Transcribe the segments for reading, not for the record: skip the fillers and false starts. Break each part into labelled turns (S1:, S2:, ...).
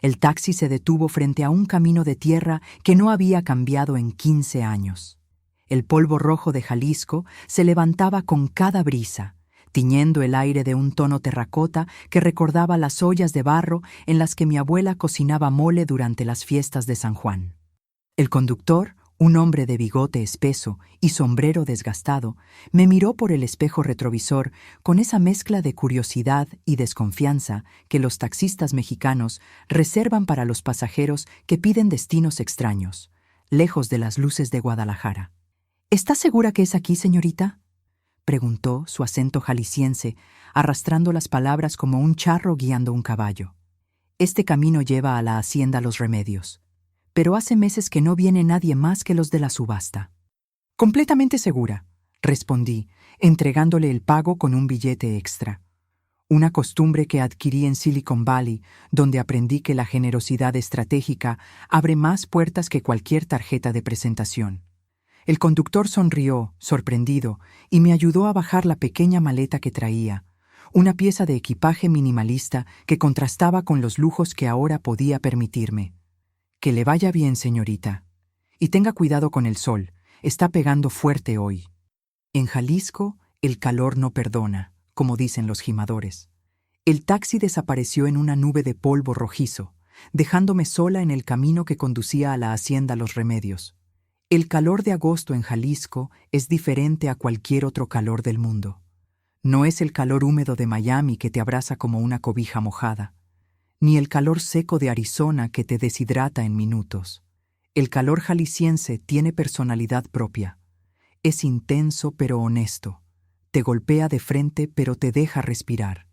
S1: El taxi se detuvo frente a un camino de tierra que no había cambiado en 15 años. El polvo rojo de Jalisco se levantaba con cada brisa, tiñendo el aire de un tono terracota que recordaba las ollas de barro en las que mi abuela cocinaba mole durante las fiestas de San Juan. El conductor, un hombre de bigote espeso y sombrero desgastado, me miró por el espejo retrovisor con esa mezcla de curiosidad y desconfianza que los taxistas mexicanos reservan para los pasajeros que piden destinos extraños, lejos de las luces de Guadalajara. ¿Está segura que es aquí, señorita?, preguntó su acento jalisciense, arrastrando las palabras como un charro guiando un caballo. Este camino lleva a la hacienda Los Remedios, pero hace meses que no viene nadie más que los de la subasta. Completamente segura, respondí, entregándole el pago con un billete extra. Una costumbre que adquirí en Silicon Valley, donde aprendí que la generosidad estratégica abre más puertas que cualquier tarjeta de presentación. El conductor sonrió, sorprendido, y me ayudó a bajar la pequeña maleta que traía, una pieza de equipaje minimalista que contrastaba con los lujos que ahora podía permitirme. Que le vaya bien, señorita. Y tenga cuidado con el sol, está pegando fuerte hoy. En Jalisco, el calor no perdona, como dicen los gimadores. El taxi desapareció en una nube de polvo rojizo, dejándome sola en el camino que conducía a la hacienda Los Remedios. El calor de agosto en Jalisco es diferente a cualquier otro calor del mundo. No es el calor húmedo de Miami que te abraza como una cobija mojada, ni el calor seco de Arizona que te deshidrata en minutos. El calor jalisciense tiene personalidad propia. Es intenso pero honesto. Te golpea de frente pero te deja respirar.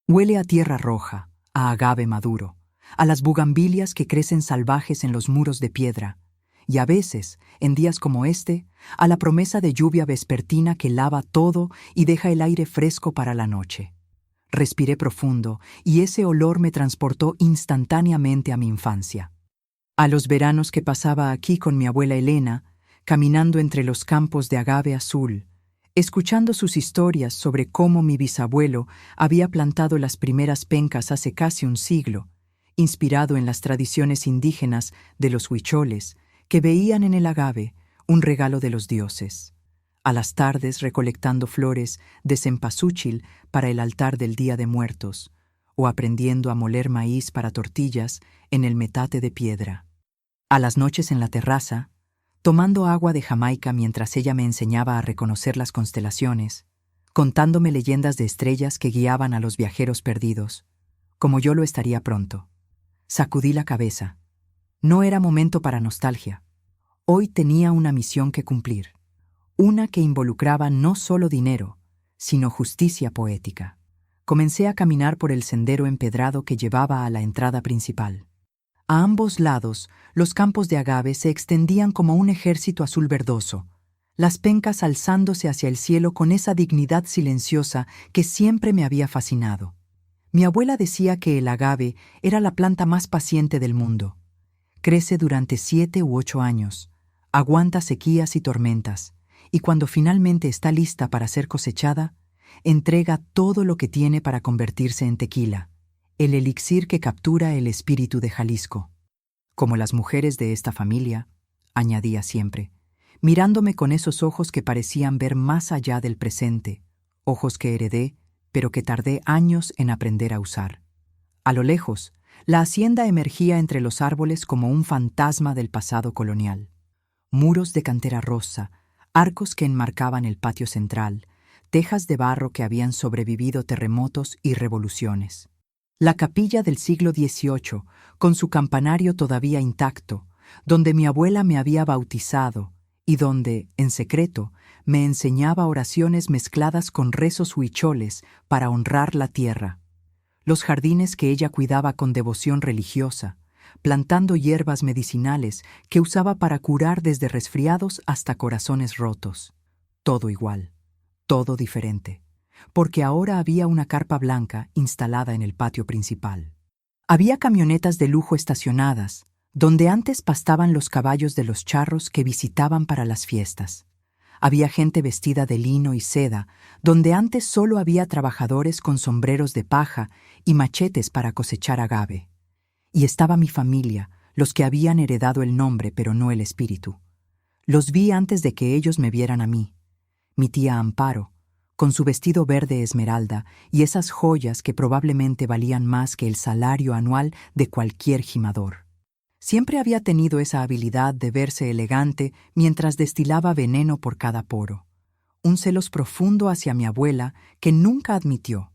S1: Huele a tierra roja, a agave maduro, a las bugambilias que crecen salvajes en los muros de piedra, y a veces, en días como este, a la promesa de lluvia vespertina que lava todo y deja el aire fresco para la noche. Respiré profundo y ese olor me transportó instantáneamente a mi infancia. A los veranos que pasaba aquí con mi abuela Elena, caminando entre los campos de agave azul, escuchando sus historias sobre cómo mi bisabuelo había plantado las primeras pencas hace casi un siglo, inspirado en las tradiciones indígenas de los huicholes, que veían en el agave un regalo de los dioses. A las tardes recolectando flores de cempasúchil para el altar del Día de Muertos, o aprendiendo a moler maíz para tortillas en el metate de piedra. A las noches en la terraza, tomando agua de Jamaica mientras ella me enseñaba a reconocer las constelaciones, contándome leyendas de estrellas que guiaban a los viajeros perdidos, como yo lo estaría pronto. Sacudí la cabeza. No era momento para nostalgia. Hoy tenía una misión que cumplir, una que involucraba no solo dinero, sino justicia poética. Comencé a caminar por el sendero empedrado que llevaba a la entrada principal. A ambos lados, los campos de agave se extendían como un ejército azul verdoso, las pencas alzándose hacia el cielo con esa dignidad silenciosa que siempre me había fascinado. Mi abuela decía que el agave era la planta más paciente del mundo. Crece durante 7 u 8 años, aguanta sequías y tormentas, y cuando finalmente está lista para ser cosechada, entrega todo lo que tiene para convertirse en tequila, el elixir que captura el espíritu de Jalisco. Como las mujeres de esta familia, añadía siempre, mirándome con esos ojos que parecían ver más allá del presente, ojos que heredé, pero que tardé años en aprender a usar. A lo lejos, la hacienda emergía entre los árboles como un fantasma del pasado colonial. Muros de cantera rosa, arcos que enmarcaban el patio central, tejas de barro que habían sobrevivido terremotos y revoluciones. La capilla del siglo XVIII, con su campanario todavía intacto, donde mi abuela me había bautizado y donde, en secreto, me enseñaba oraciones mezcladas con rezos huicholes para honrar la tierra. Los jardines que ella cuidaba con devoción religiosa, plantando hierbas medicinales que usaba para curar desde resfriados hasta corazones rotos. Todo igual, todo diferente, porque ahora había una carpa blanca instalada en el patio principal. Había camionetas de lujo estacionadas, donde antes pastaban los caballos de los charros que visitaban para las fiestas. Había gente vestida de lino y seda, donde antes solo había trabajadores con sombreros de paja y machetes para cosechar agave. Y estaba mi familia, los que habían heredado el nombre pero no el espíritu. Los vi antes de que ellos me vieran a mí. Mi tía Amparo, con su vestido verde esmeralda y esas joyas que probablemente valían más que el salario anual de cualquier gimador. Siempre había tenido esa habilidad de verse elegante mientras destilaba veneno por cada poro. Un celos profundo hacia mi abuela que nunca admitió,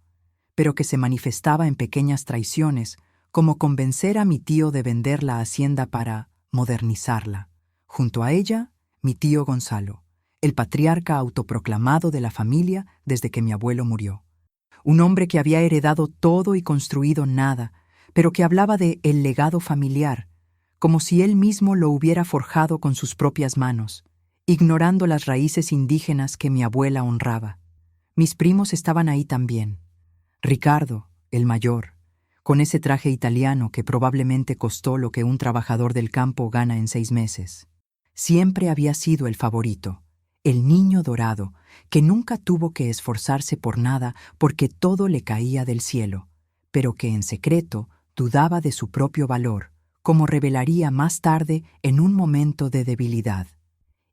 S1: pero que se manifestaba en pequeñas traiciones, como convencer a mi tío de vender la hacienda para modernizarla. Junto a ella, mi tío Gonzalo, el patriarca autoproclamado de la familia desde que mi abuelo murió. Un hombre que había heredado todo y construido nada, pero que hablaba de el legado familiar, como si él mismo lo hubiera forjado con sus propias manos, ignorando las raíces indígenas que mi abuela honraba. Mis primos estaban ahí también. Ricardo, el mayor, con ese traje italiano que probablemente costó lo que un trabajador del campo gana en 6 meses. Siempre había sido el favorito, el niño dorado, que nunca tuvo que esforzarse por nada porque todo le caía del cielo, pero que en secreto dudaba de su propio valor, como revelaría más tarde en un momento de debilidad.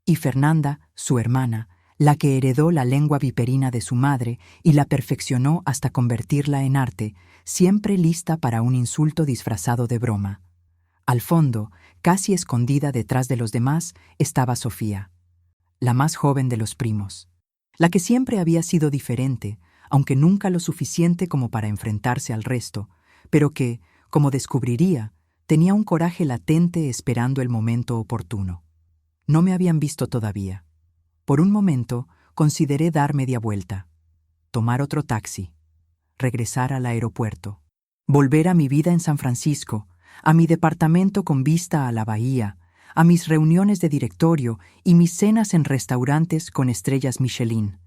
S1: Y Fernanda, su hermana, la que heredó la lengua viperina de su madre y la perfeccionó hasta convertirla en arte, siempre lista para un insulto disfrazado de broma. Al fondo, casi escondida detrás de los demás, estaba Sofía, la más joven de los primos, la que siempre había sido diferente, aunque nunca lo suficiente como para enfrentarse al resto, pero que, como descubriría, tenía un coraje latente esperando el momento oportuno. No me habían visto todavía. Por un momento, consideré dar media vuelta, tomar otro taxi, regresar al aeropuerto, volver a mi vida en San Francisco, a mi departamento con vista a la bahía, a mis reuniones de directorio y mis cenas en restaurantes con estrellas Michelin,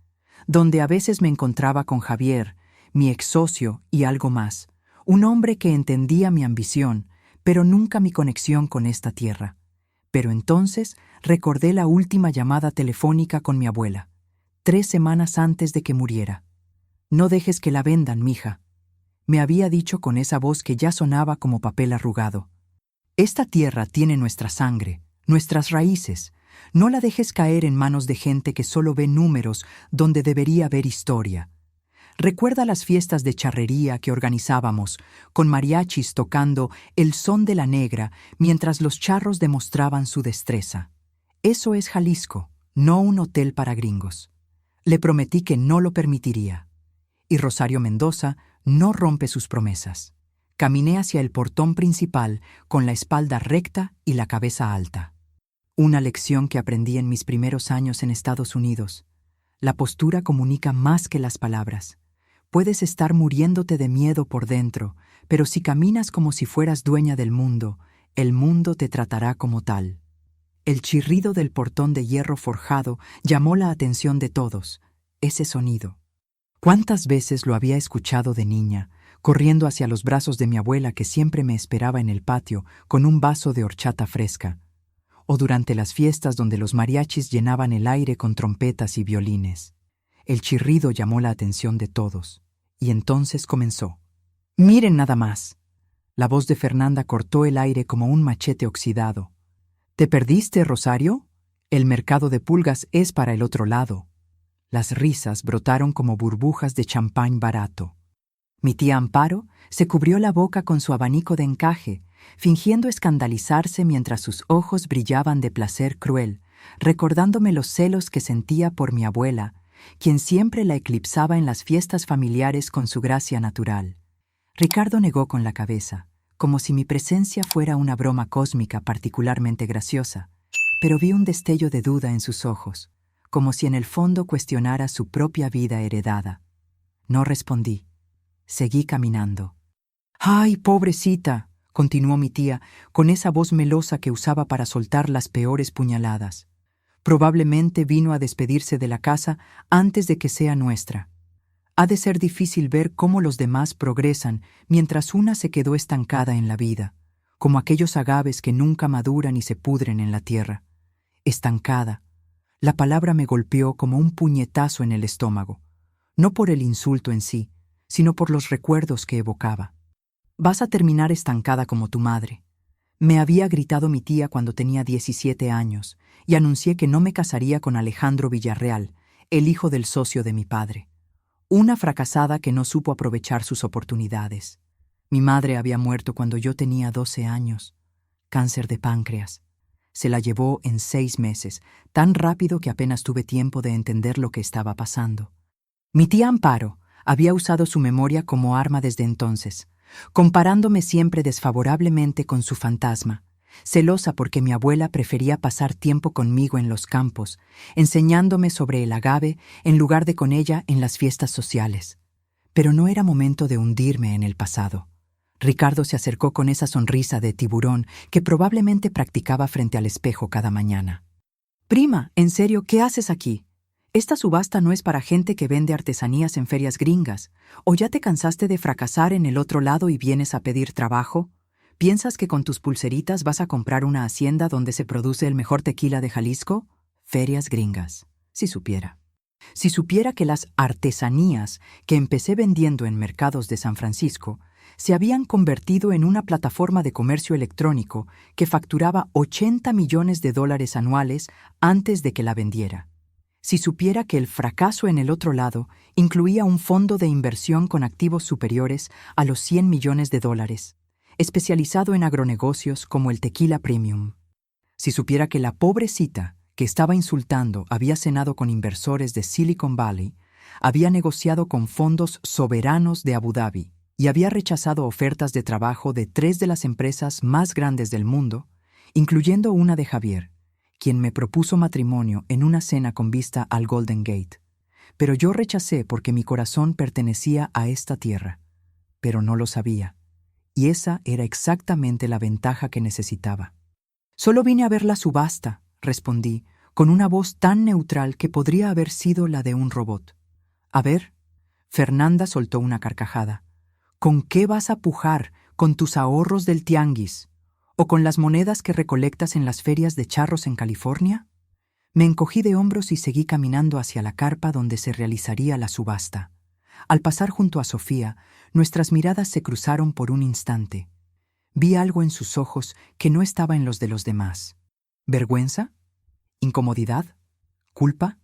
S1: donde a veces me encontraba con Javier, mi ex socio y algo más, un hombre que entendía mi ambición, pero nunca mi conexión con esta tierra. Pero entonces recordé la última llamada telefónica con mi abuela, 3 semanas antes de que muriera. «No dejes que la vendan, mija», me había dicho con esa voz que ya sonaba como papel arrugado. «Esta tierra tiene nuestra sangre, nuestras raíces. No la dejes caer en manos de gente que solo ve números donde debería haber historia». Recuerda las fiestas de charrería que organizábamos, con mariachis tocando el son de la negra mientras los charros demostraban su destreza. Eso es Jalisco, no un hotel para gringos. Le prometí que no lo permitiría. Y Rosario Mendoza no rompe sus promesas. Caminé hacia el portón principal con la espalda recta y la cabeza alta. Una lección que aprendí en mis primeros años en Estados Unidos. La postura comunica más que las palabras. Puedes estar muriéndote de miedo por dentro, pero si caminas como si fueras dueña del mundo, el mundo te tratará como tal. El chirrido del portón de hierro forjado llamó la atención de todos. Ese sonido. ¿Cuántas veces lo había escuchado de niña, corriendo hacia los brazos de mi abuela que siempre me esperaba en el patio con un vaso de horchata fresca? O durante las fiestas donde los mariachis llenaban el aire con trompetas y violines. El chirrido llamó la atención de todos, y entonces comenzó. «Miren nada más». La voz de Fernanda cortó el aire como un machete oxidado. «¿Te perdiste, Rosario? El mercado de pulgas es para el otro lado». Las risas brotaron como burbujas de champán barato. Mi tía Amparo se cubrió la boca con su abanico de encaje, fingiendo escandalizarse mientras sus ojos brillaban de placer cruel, recordándome los celos que sentía por mi abuela, quien siempre la eclipsaba en las fiestas familiares con su gracia natural. Ricardo negó con la cabeza, como si mi presencia fuera una broma cósmica particularmente graciosa, pero vi un destello de duda en sus ojos, como si en el fondo cuestionara su propia vida heredada. No respondí. Seguí caminando. «¡Ay, pobrecita!», continuó mi tía, con esa voz melosa que usaba para soltar las peores puñaladas. «Probablemente vino a despedirse de la casa antes de que sea nuestra. Ha de ser difícil ver cómo los demás progresan mientras una se quedó estancada en la vida, como aquellos agaves que nunca maduran y se pudren en la tierra. Estancada». La palabra me golpeó como un puñetazo en el estómago, no por el insulto en sí, sino por los recuerdos que evocaba. Vas a terminar estancada como tu madre. Me había gritado mi tía cuando tenía 17 años y anuncié que no me casaría con Alejandro Villarreal, el hijo del socio de mi padre. Una fracasada que no supo aprovechar sus oportunidades. Mi madre había muerto cuando yo tenía 12 años. Cáncer de páncreas. Se la llevó en 6 meses, tan rápido que apenas tuve tiempo de entender lo que estaba pasando. Mi tía Amparo había usado su memoria como arma desde entonces, comparándome siempre desfavorablemente con su fantasma, celosa porque mi abuela prefería pasar tiempo conmigo en los campos, enseñándome sobre el agave en lugar de con ella en las fiestas sociales. Pero no era momento de hundirme en el pasado. Ricardo se acercó con esa sonrisa de tiburón que probablemente practicaba frente al espejo cada mañana. «Prima, en serio, ¿qué haces aquí? Esta subasta no es para gente que vende artesanías en ferias gringas. ¿O ya te cansaste de fracasar en el otro lado y vienes a pedir trabajo? ¿Piensas que con tus pulseritas vas a comprar una hacienda donde se produce el mejor tequila de Jalisco? Ferias gringas, si supiera. Si supiera que las artesanías que empecé vendiendo en mercados de San Francisco se habían convertido en una plataforma de comercio electrónico que facturaba $80 millones anuales antes de que la vendiera. Si supiera que el fracaso en el otro lado incluía un fondo de inversión con activos superiores a los $100 millones, especializado en agronegocios como el tequila premium. Si supiera que la pobrecita que estaba insultando había cenado con inversores de Silicon Valley, había negociado con fondos soberanos de Abu Dhabi y había rechazado ofertas de trabajo de 3 de las empresas más grandes del mundo, incluyendo una de Javier, quien me propuso matrimonio en una cena con vista al Golden Gate. Pero yo rechacé porque mi corazón pertenecía a esta tierra, pero no lo sabía, y esa era exactamente la ventaja que necesitaba. «Solo vine a ver la subasta», respondí, con una voz tan neutral que podría haber sido la de un robot. «A ver». Fernanda soltó una carcajada. «¿Con qué vas a pujar? ¿Con tus ahorros del tianguis? ¿O con las monedas que recolectas en las ferias de charros en California?» Me encogí de hombros y seguí caminando hacia la carpa donde se realizaría la subasta. Al pasar junto a Sofía, nuestras miradas se cruzaron por un instante. Vi algo en sus ojos que no estaba en los de los demás. ¿Vergüenza? ¿Incomodidad? ¿Culpa?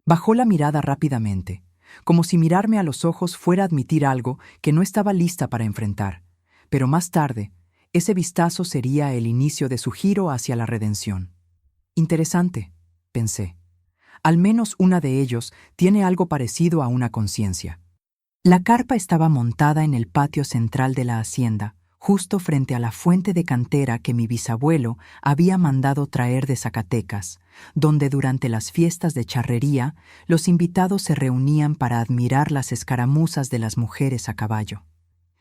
S1: Bajó la mirada rápidamente, como si mirarme a los ojos fuera a admitir algo que no estaba lista para enfrentar. Pero más tarde, ese vistazo sería el inicio de su giro hacia la redención. Interesante, pensé. Al menos una de ellos tiene algo parecido a una conciencia. La carpa estaba montada en el patio central de la hacienda, justo frente a la fuente de cantera que mi bisabuelo había mandado traer de Zacatecas, donde durante las fiestas de charrería los invitados se reunían para admirar las escaramuzas de las mujeres a caballo.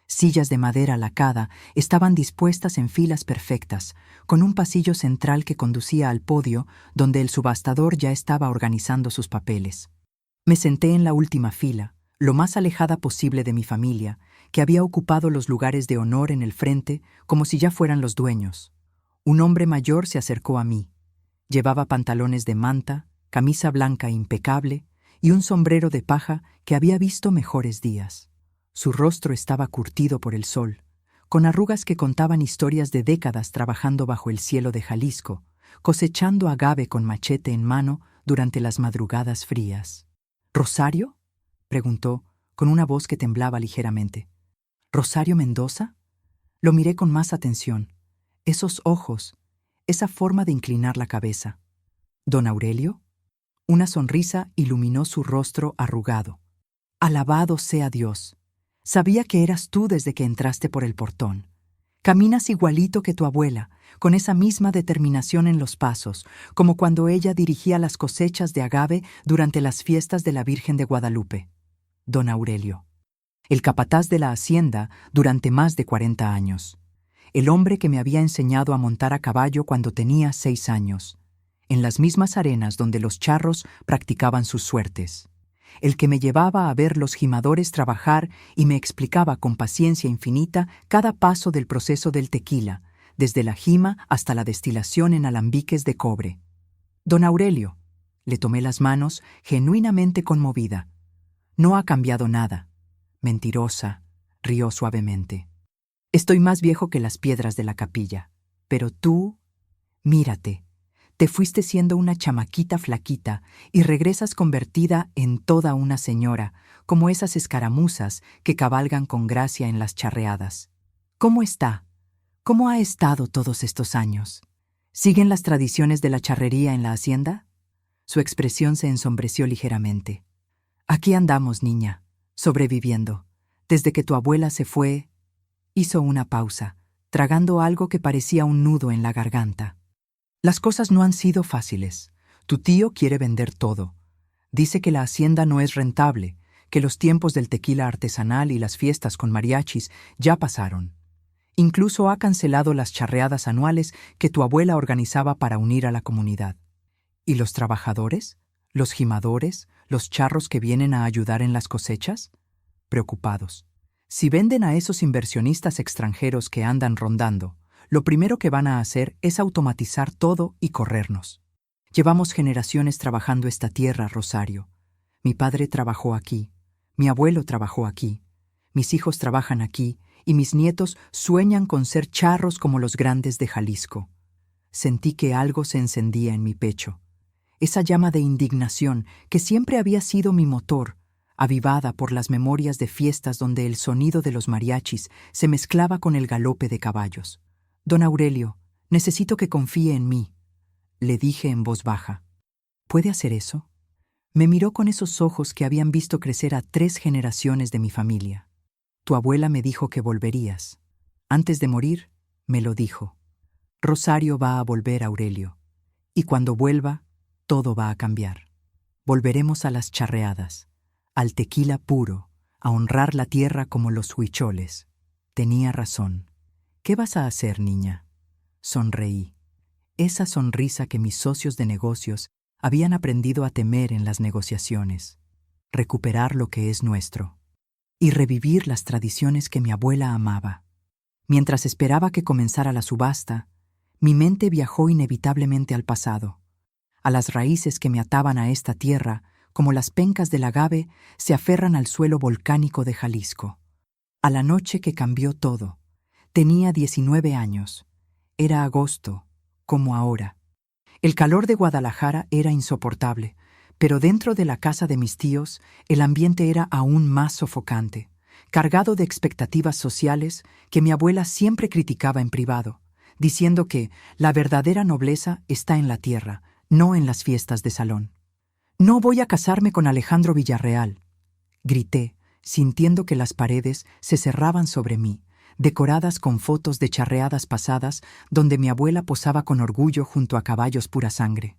S1: Sillas de madera lacada estaban dispuestas en filas perfectas, con un pasillo central que conducía al podio donde el subastador ya estaba organizando sus papeles. Me senté en la última fila, lo más alejada posible de mi familia, que había ocupado los lugares de honor en el frente como si ya fueran los dueños. Un hombre mayor se acercó a mí. Llevaba pantalones de manta, camisa blanca impecable y un sombrero de paja que había visto mejores días. Su rostro estaba curtido por el sol, con arrugas que contaban historias de décadas trabajando bajo el cielo de Jalisco, cosechando agave con machete en mano durante las madrugadas frías. «¿Rosario?», preguntó, con una voz que temblaba ligeramente. «¿Rosario Mendoza?». Lo miré con más atención. Esos ojos, esa forma de inclinar la cabeza. «¿Don Aurelio?». Una sonrisa iluminó su rostro arrugado. «Alabado sea Dios. Sabía que eras tú desde que entraste por el portón. Caminas igualito que tu abuela, con esa misma determinación en los pasos, como cuando ella dirigía las cosechas de agave durante las fiestas de la Virgen de Guadalupe». Don Aurelio. El capataz de la hacienda durante más de 40 años. El hombre que me había enseñado a montar a caballo cuando tenía 6 años, en las mismas arenas donde los charros practicaban sus suertes. El que me llevaba a ver los jimadores trabajar y me explicaba con paciencia infinita cada paso del proceso del tequila, desde la jima hasta la destilación en alambiques de cobre. «Don Aurelio», le tomé las manos, genuinamente conmovida. «No ha cambiado nada». «Mentirosa», rió suavemente. Estoy más viejo que las piedras de la capilla. Pero tú, mírate, te fuiste siendo una chamaquita flaquita y regresas convertida en toda una señora, como esas escaramuzas que cabalgan con gracia en las charreadas. ¿Cómo está? ¿Cómo ha estado todos estos años? ¿Siguen las tradiciones de la charrería en la hacienda? Su expresión se ensombreció ligeramente. Aquí andamos, niña, sobreviviendo. Desde que tu abuela se fue, hizo una pausa, tragando algo que parecía un nudo en la garganta. Las cosas no han sido fáciles. Tu tío quiere vender todo. Dice que la hacienda no es rentable, que los tiempos del tequila artesanal y las fiestas con mariachis ya pasaron. Incluso ha cancelado las charreadas anuales que tu abuela organizaba para unir a la comunidad. ¿Y los trabajadores? ¿Los jimadores? ¿Los charros que vienen a ayudar en las cosechas? Preocupados. Si venden a esos inversionistas extranjeros que andan rondando, lo primero que van a hacer es automatizar todo y corrernos. Llevamos generaciones trabajando esta tierra, Rosario. Mi padre trabajó aquí, mi abuelo trabajó aquí, mis hijos trabajan aquí y mis nietos sueñan con ser charros como los grandes de Jalisco. Sentí que algo se encendía en mi pecho. Esa llama de indignación que siempre había sido mi motor, avivada por las memorias de fiestas donde el sonido de los mariachis se mezclaba con el galope de caballos. Don Aurelio, necesito que confíe en mí, le dije en voz baja. ¿Puede hacer eso? Me miró con esos ojos que habían visto crecer a 3 generaciones de mi familia. Tu abuela me dijo que volverías. Antes de morir, me lo dijo. Rosario va a volver, Aurelio. Y cuando vuelva, todo va a cambiar. Volveremos a las charreadas, al tequila puro, a honrar la tierra como los huicholes. Tenía razón. ¿Qué vas a hacer, niña? Sonreí. Esa sonrisa que mis socios de negocios habían aprendido a temer en las negociaciones. Recuperar lo que es nuestro. Y revivir las tradiciones que mi abuela amaba. Mientras esperaba que comenzara la subasta, mi mente viajó inevitablemente al pasado. A las raíces que me ataban a esta tierra, como las pencas del agave, se aferran al suelo volcánico de Jalisco. A la noche que cambió todo. Tenía 19 años. Era agosto, como ahora. El calor de Guadalajara era insoportable, pero dentro de la casa de mis tíos, el ambiente era aún más sofocante, cargado de expectativas sociales que mi abuela siempre criticaba en privado, diciendo que la verdadera nobleza está en la tierra, no en las fiestas de salón. «No voy a casarme con Alejandro Villarreal», grité, sintiendo que las paredes se cerraban sobre mí, decoradas con fotos de charreadas pasadas donde mi abuela posaba con orgullo junto a caballos pura sangre.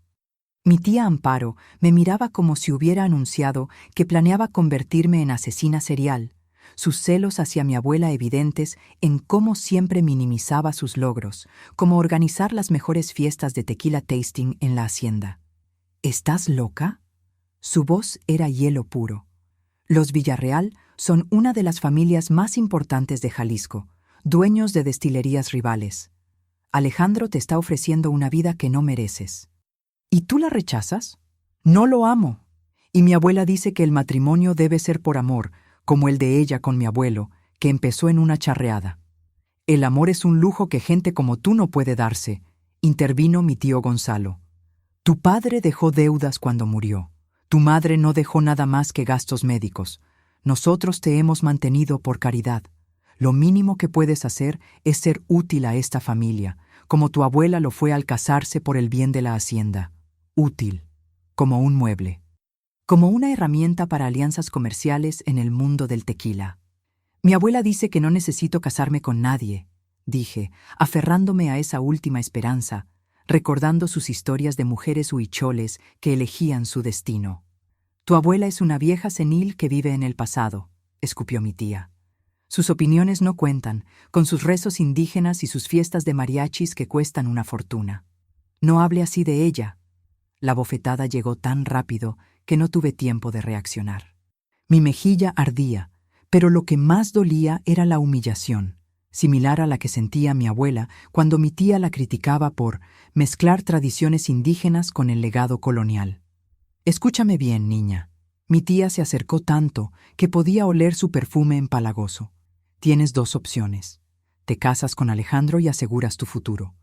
S1: Mi tía Amparo me miraba como si hubiera anunciado que planeaba convertirme en asesina serial, sus celos hacia mi abuela evidentes en cómo siempre minimizaba sus logros, como organizar las mejores fiestas de tequila tasting en la hacienda. ¿Estás loca? Su voz era hielo puro. Los Villarreal son una de las familias más importantes de Jalisco, dueños de destilerías rivales. Alejandro te está ofreciendo una vida que no mereces. ¿Y tú la rechazas? No lo amo. Y mi abuela dice que el matrimonio debe ser por amor, como el de ella con mi abuelo, que empezó en una charreada. El amor es un lujo que gente como tú no puede darse, intervino mi tío Gonzalo. Tu padre dejó deudas cuando murió. Tu madre no dejó nada más que gastos médicos. Nosotros te hemos mantenido por caridad. Lo mínimo que puedes hacer es ser útil a esta familia, como tu abuela lo fue al casarse por el bien de la hacienda. Útil, como un mueble. Como una herramienta para alianzas comerciales en el mundo del tequila. Mi abuela dice que no necesito casarme con nadie, dije, aferrándome a esa última esperanza, recordando sus historias de mujeres huicholes que elegían su destino. Tu abuela es una vieja senil que vive en el pasado, escupió mi tía. Sus opiniones no cuentan, con sus rezos indígenas y sus fiestas de mariachis que cuestan una fortuna. No hable así de ella. La bofetada llegó tan rápido que no tuve tiempo de reaccionar. Mi mejilla ardía, pero lo que más dolía era la humillación, similar a la que sentía mi abuela cuando mi tía la criticaba por mezclar tradiciones indígenas con el legado colonial. Escúchame bien, niña. Mi tía se acercó tanto que podía oler su perfume empalagoso. Tienes 2 opciones. Te casas con Alejandro y aseguras tu futuro.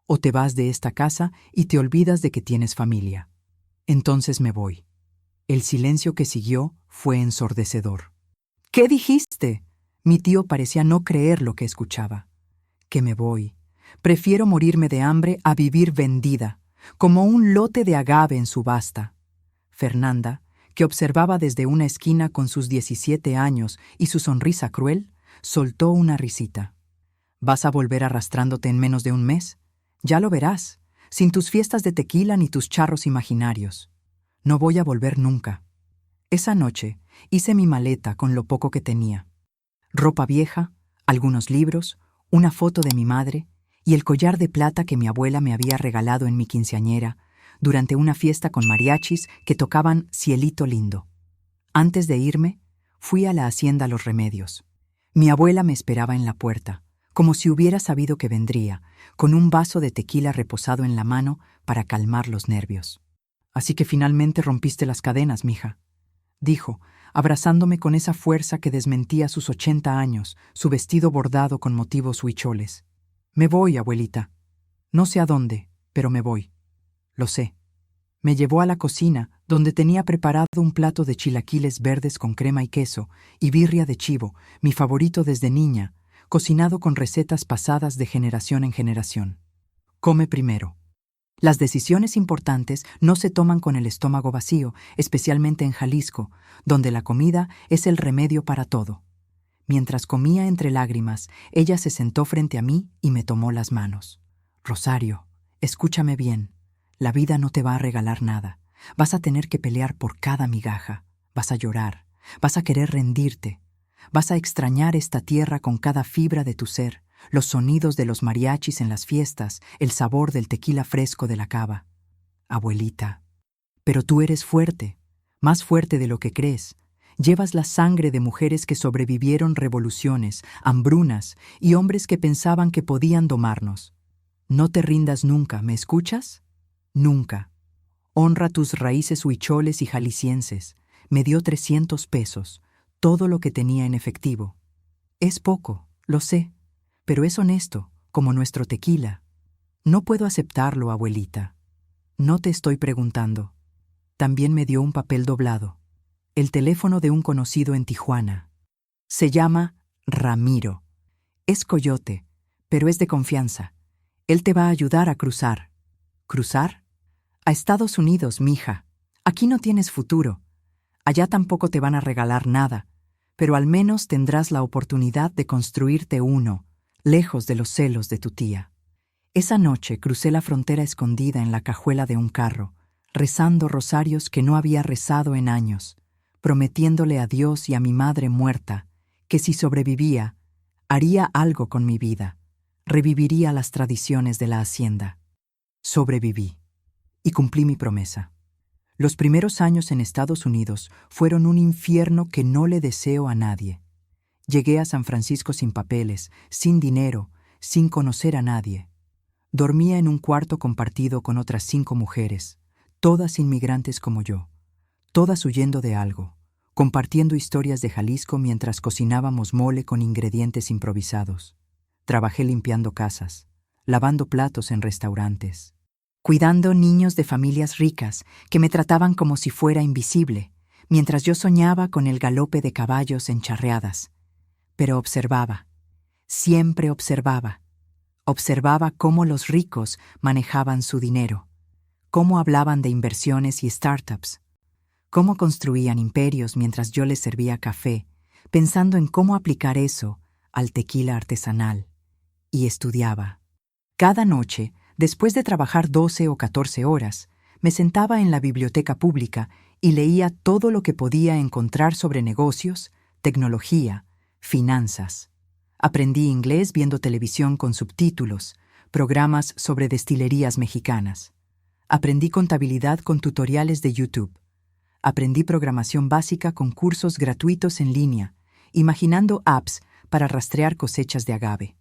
S1: O te vas de esta casa y te olvidas de que tienes familia. Entonces me voy. El silencio que siguió fue ensordecedor. ¿Qué dijiste? Mi tío parecía no creer lo que escuchaba. Que me voy. Prefiero morirme de hambre a vivir vendida, como un lote de agave en subasta. Fernanda, que observaba desde una esquina con sus 17 años y su sonrisa cruel, soltó una risita. ¿Vas a volver arrastrándote en menos de un mes? Ya lo verás, sin tus fiestas de tequila ni tus charros imaginarios. No voy a volver nunca. Esa noche hice mi maleta con lo poco que tenía. Ropa vieja, algunos libros, una foto de mi madre y el collar de plata que mi abuela me había regalado en mi quinceañera durante una fiesta con mariachis que tocaban Cielito Lindo. Antes de irme, fui a la hacienda Los Remedios. Mi abuela me esperaba en la puerta, como si hubiera sabido que vendría, con un vaso de tequila reposado en la mano para calmar los nervios. Así que finalmente rompiste las cadenas, mija, dijo, abrazándome con esa fuerza que desmentía sus 80 años, su vestido bordado con motivos huicholes. Me voy, abuelita. No sé a dónde, pero me voy. Lo sé. Me llevó a la cocina, donde tenía preparado un plato de chilaquiles verdes con crema y queso, y birria de chivo, mi favorito desde niña, cocinado con recetas pasadas de generación en generación. Come primero. Las decisiones importantes no se toman con el estómago vacío, especialmente en Jalisco, donde la comida es el remedio para todo. Mientras comía entre lágrimas, ella se sentó frente a mí y me tomó las manos. Rosario, escúchame bien. La vida no te va a regalar nada. Vas a tener que pelear por cada migaja. Vas a llorar. Vas a querer rendirte. Vas a extrañar esta tierra con cada fibra de tu ser, los sonidos de los mariachis en las fiestas, el sabor del tequila fresco de la cava. Abuelita, pero tú eres fuerte, más fuerte de lo que crees. Llevas la sangre de mujeres que sobrevivieron revoluciones, hambrunas y hombres que pensaban que podían domarnos. No te rindas nunca, ¿me escuchas? Nunca. Honra tus raíces huicholes y jaliscienses. Me dio 300 pesos, todo lo que tenía en efectivo. Es poco, lo sé, pero es honesto, como nuestro tequila. No puedo aceptarlo, abuelita. No te estoy preguntando. También me dio un papel doblado. El teléfono de un conocido en Tijuana. Se llama Ramiro. Es coyote, pero es de confianza. Él te va a ayudar a cruzar. ¿Cruzar? A Estados Unidos, mija. Aquí no tienes futuro. Allá tampoco te van a regalar nada, pero al menos tendrás la oportunidad de construirte uno, lejos de los celos de tu tía. Esa noche crucé la frontera escondida en la cajuela de un carro, rezando rosarios que no había rezado en años, prometiéndole a Dios y a mi madre muerta que si sobrevivía, haría algo con mi vida, reviviría las tradiciones de la hacienda. Sobreviví y cumplí mi promesa. Los primeros años en Estados Unidos fueron un infierno que no le deseo a nadie. Llegué a San Francisco sin papeles, sin dinero, sin conocer a nadie. Dormía en un cuarto compartido con otras 5 mujeres, todas inmigrantes como yo, todas huyendo de algo, compartiendo historias de Jalisco mientras cocinábamos mole con ingredientes improvisados. Trabajé limpiando casas, lavando platos en restaurantes, cuidando niños de familias ricas que me trataban como si fuera invisible, mientras yo soñaba con el galope de caballos en charreadas. Pero observaba, siempre observaba. Observaba cómo los ricos manejaban su dinero, cómo hablaban de inversiones y startups, cómo construían imperios mientras yo les servía café, pensando en cómo aplicar eso al tequila artesanal. Y estudiaba. Cada noche, después de trabajar 12 o 14 horas, me sentaba en la biblioteca pública y leía todo lo que podía encontrar sobre negocios, tecnología, finanzas. Aprendí inglés viendo televisión con subtítulos, programas sobre destilerías mexicanas. Aprendí contabilidad con tutoriales de YouTube. Aprendí programación básica con cursos gratuitos en línea, imaginando apps para rastrear cosechas de agave.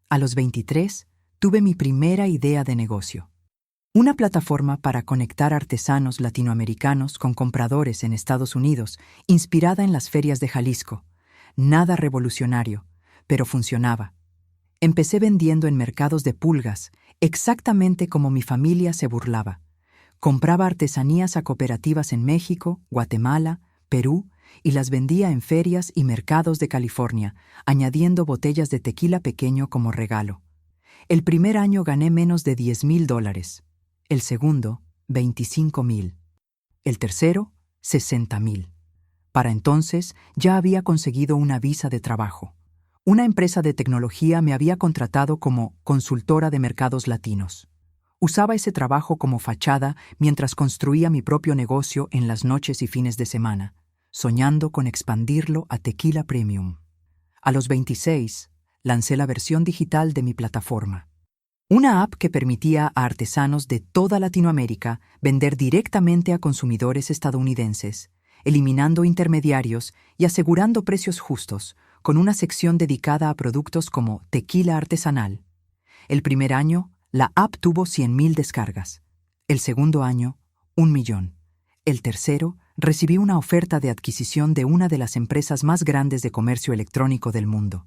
S1: A los 23, tuve mi primera idea de negocio. Una plataforma para conectar artesanos latinoamericanos con compradores en Estados Unidos, inspirada en las ferias de Jalisco. Nada revolucionario, pero funcionaba. Empecé vendiendo en mercados de pulgas, exactamente como mi familia se burlaba. Compraba artesanías a cooperativas en México, Guatemala, Perú, y las vendía en ferias y mercados de California, añadiendo botellas de tequila pequeño como regalo. El primer año gané menos de $10,000. El segundo, 25,000. El tercero, 60,000. Para entonces ya había conseguido una visa de trabajo. Una empresa de tecnología me había contratado como consultora de mercados latinos. Usaba ese trabajo como fachada mientras construía mi propio negocio en las noches y fines de semana, soñando con expandirlo a Tequila Premium. A los 26, lancé la versión digital de mi plataforma. Una app que permitía a artesanos de toda Latinoamérica vender directamente a consumidores estadounidenses, eliminando intermediarios y asegurando precios justos, con una sección dedicada a productos como tequila artesanal. El primer año, la app tuvo 100,000 descargas. El segundo año, 1,000,000. El tercero, recibí una oferta de adquisición de una de las empresas más grandes de comercio electrónico del mundo.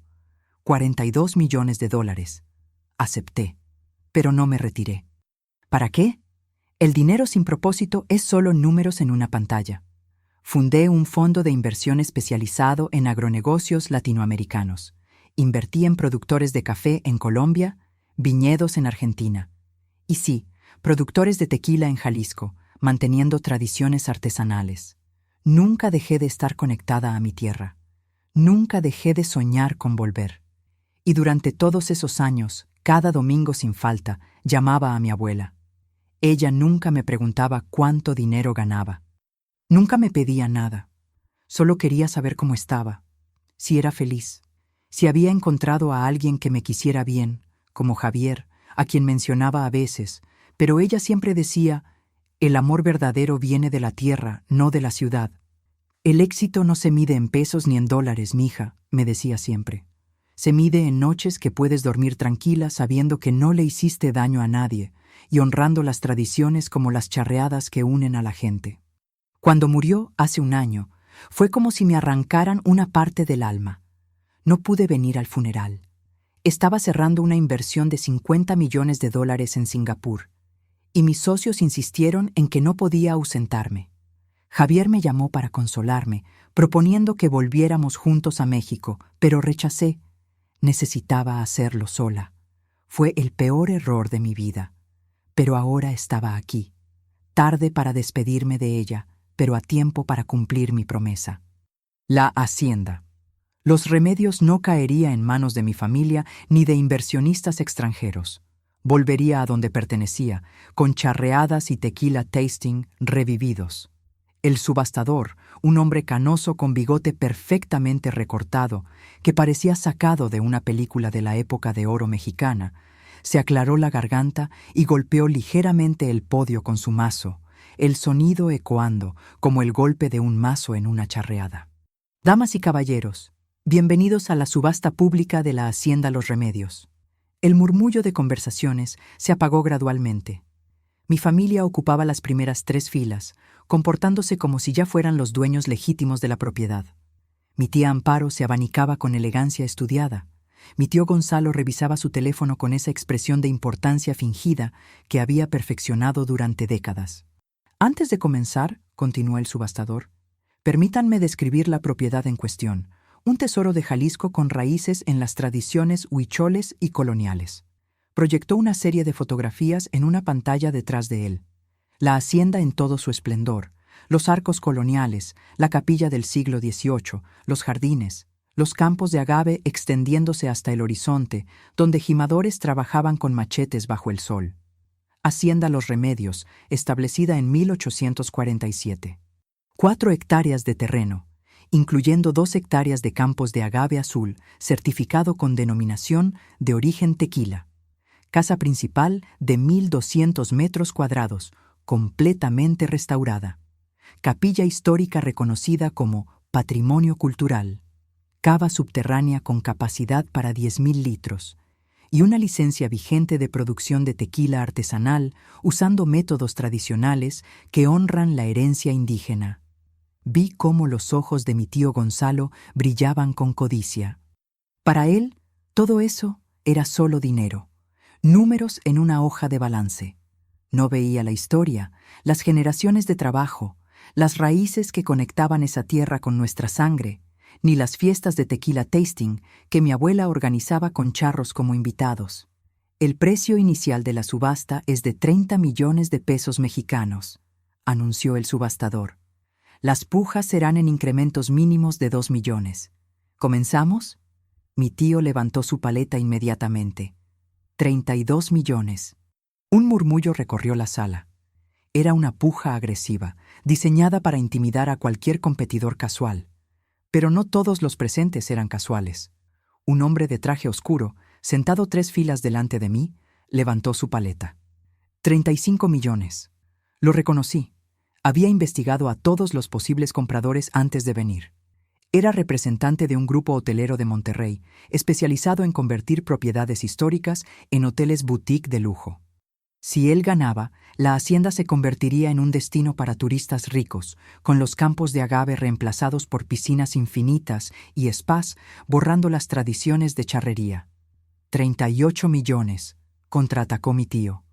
S1: $42 millones. Acepté, pero no me retiré. ¿Para qué? El dinero sin propósito es solo números en una pantalla. Fundé un fondo de inversión especializado en agronegocios latinoamericanos. Invertí en productores de café en Colombia, viñedos en Argentina. Y sí, productores de tequila en Jalisco, manteniendo tradiciones artesanales. Nunca dejé de estar conectada a mi tierra. Nunca dejé de soñar con volver. Y durante todos esos años, cada domingo sin falta, llamaba a mi abuela. Ella nunca me preguntaba cuánto dinero ganaba. Nunca me pedía nada. Solo quería saber cómo estaba, si era feliz, si había encontrado a alguien que me quisiera bien, como Javier, a quien mencionaba a veces, pero ella siempre decía, el amor verdadero viene de la tierra, no de la ciudad. El éxito no se mide en pesos ni en dólares, mija, me decía siempre. Se mide en noches que puedes dormir tranquila sabiendo que no le hiciste daño a nadie y honrando las tradiciones como las charreadas que unen a la gente. Cuando murió hace un año, fue como si me arrancaran una parte del alma. No pude venir al funeral. Estaba cerrando una inversión de $50 millones en Singapur, y mis socios insistieron en que no podía ausentarme. Javier me llamó para consolarme, proponiendo que volviéramos juntos a México, pero rechacé. Necesitaba hacerlo sola. Fue el peor error de mi vida. Pero ahora estaba aquí. Tarde para despedirme de ella, pero a tiempo para cumplir mi promesa. La hacienda. Los remedios no caería en manos de mi familia ni de inversionistas extranjeros. Volvería a donde pertenecía, con charreadas y tequila tasting revividos. El subastador, un hombre canoso con bigote perfectamente recortado, que parecía sacado de una película de la época de oro mexicana, se aclaró la garganta y golpeó ligeramente el podio con su mazo, el sonido ecoando como el golpe de un mazo en una charreada. Damas y caballeros, bienvenidos a la subasta pública de la Hacienda Los Remedios. El murmullo de conversaciones se apagó gradualmente. Mi familia ocupaba las primeras 3 filas, comportándose como si ya fueran los dueños legítimos de la propiedad. Mi tía Amparo se abanicaba con elegancia estudiada. Mi tío Gonzalo revisaba su teléfono con esa expresión de importancia fingida que había perfeccionado durante décadas. Antes de comenzar, continuó el subastador, permítanme describir la propiedad en cuestión, un tesoro de Jalisco con raíces en las tradiciones huicholes y coloniales. Proyectó una serie de fotografías en una pantalla detrás de él. La hacienda en todo su esplendor, los arcos coloniales, la capilla del siglo XVIII, los jardines, los campos de agave extendiéndose hasta el horizonte, donde gimadores trabajaban con machetes bajo el sol. Hacienda Los Remedios, establecida en 1847. 4 hectáreas de terreno, incluyendo 2 hectáreas de campos de agave azul, certificado con denominación de origen tequila. Casa principal de 1,200 metros cuadrados, completamente restaurada. Capilla histórica reconocida como Patrimonio Cultural. Cava subterránea con capacidad para 10,000 litros. Y una licencia vigente de producción de tequila artesanal usando métodos tradicionales que honran la herencia indígena. Vi cómo los ojos de mi tío Gonzalo brillaban con codicia. Para él, todo eso era solo dinero, números en una hoja de balance. No veía la historia, las generaciones de trabajo, las raíces que conectaban esa tierra con nuestra sangre, ni las fiestas de tequila tasting que mi abuela organizaba con charros como invitados. El precio inicial de la subasta es de 30 millones de pesos mexicanos, anunció el subastador. Las pujas serán en incrementos mínimos de 2 millones. ¿Comenzamos? Mi tío levantó su paleta inmediatamente. 32 millones. Un murmullo recorrió la sala. Era una puja agresiva, diseñada para intimidar a cualquier competidor casual. Pero no todos los presentes eran casuales. Un hombre de traje oscuro, sentado 3 filas delante de mí, levantó su paleta. 35 millones. Lo reconocí. Había investigado a todos los posibles compradores antes de venir. Era representante de un grupo hotelero de Monterrey, especializado en convertir propiedades históricas en hoteles boutique de lujo. Si él ganaba, la hacienda se convertiría en un destino para turistas ricos, con los campos de agave reemplazados por piscinas infinitas y spas, borrando las tradiciones de charrería. 38 millones, contraatacó mi tío.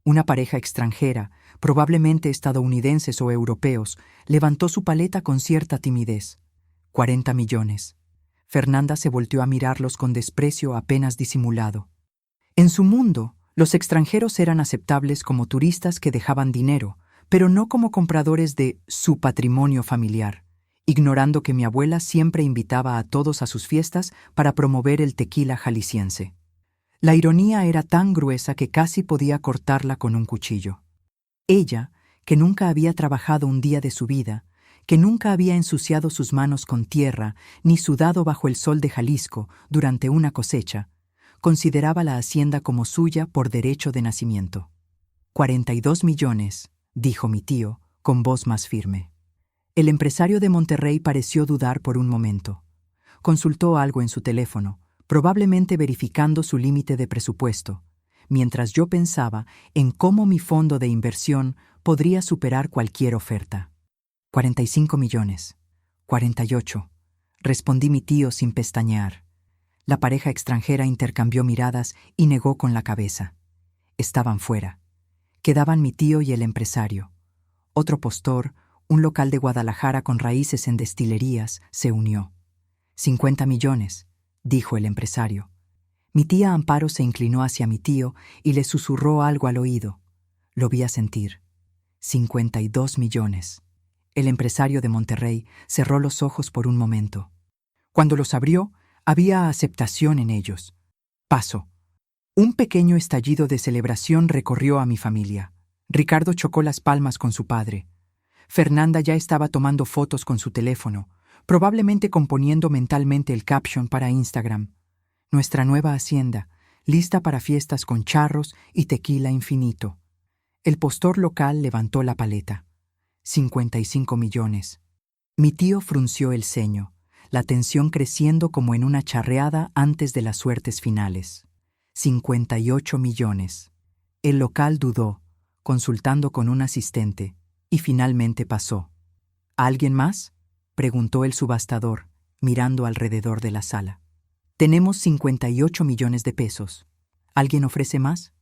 S1: Una pareja extranjera, probablemente estadounidenses o europeos, levantó su paleta con cierta timidez. 40 millones. Fernanda se volteó a mirarlos con desprecio apenas disimulado. En su mundo, los extranjeros eran aceptables como turistas que dejaban dinero, pero no como compradores de su patrimonio familiar, ignorando que mi abuela siempre invitaba a todos a sus fiestas para promover el tequila jalisciense. La ironía era tan gruesa que casi podía cortarla con un cuchillo. Ella, que nunca había trabajado un día de su vida, que nunca había ensuciado sus manos con tierra ni sudado bajo el sol de Jalisco durante una cosecha, consideraba la hacienda como suya por derecho de nacimiento. 42 millones, dijo mi tío, con voz más firme. El empresario de Monterrey pareció dudar por un momento. Consultó algo en su teléfono, probablemente verificando su límite de presupuesto, mientras yo pensaba en cómo mi fondo de inversión podría superar cualquier oferta. 45 millones. 48. Respondí mi tío sin pestañear. La pareja extranjera intercambió miradas y negó con la cabeza. Estaban fuera. Quedaban mi tío y el empresario. Otro postor, un local de Guadalajara con raíces en destilerías, se unió. 50 millones, dijo el empresario. Mi tía Amparo se inclinó hacia mi tío y le susurró algo al oído. Lo vi asentir. 52 millones. El empresario de Monterrey cerró los ojos por un momento. Cuando los abrió, había aceptación en ellos. Paso. Un pequeño estallido de celebración recorrió a mi familia. Ricardo chocó las palmas con su padre. Fernanda ya estaba tomando fotos con su teléfono, probablemente componiendo mentalmente el caption para Instagram. Nuestra nueva hacienda, lista para fiestas con charros y tequila infinito. El postor local levantó la paleta. 55 millones. Mi tío frunció el ceño, la tensión creciendo como en una charreada antes de las suertes finales. 58 millones. El local dudó, consultando con un asistente, y finalmente pasó. ¿Alguien más?, preguntó el subastador, mirando alrededor de la sala. Tenemos 58 millones de pesos. ¿Alguien ofrece más?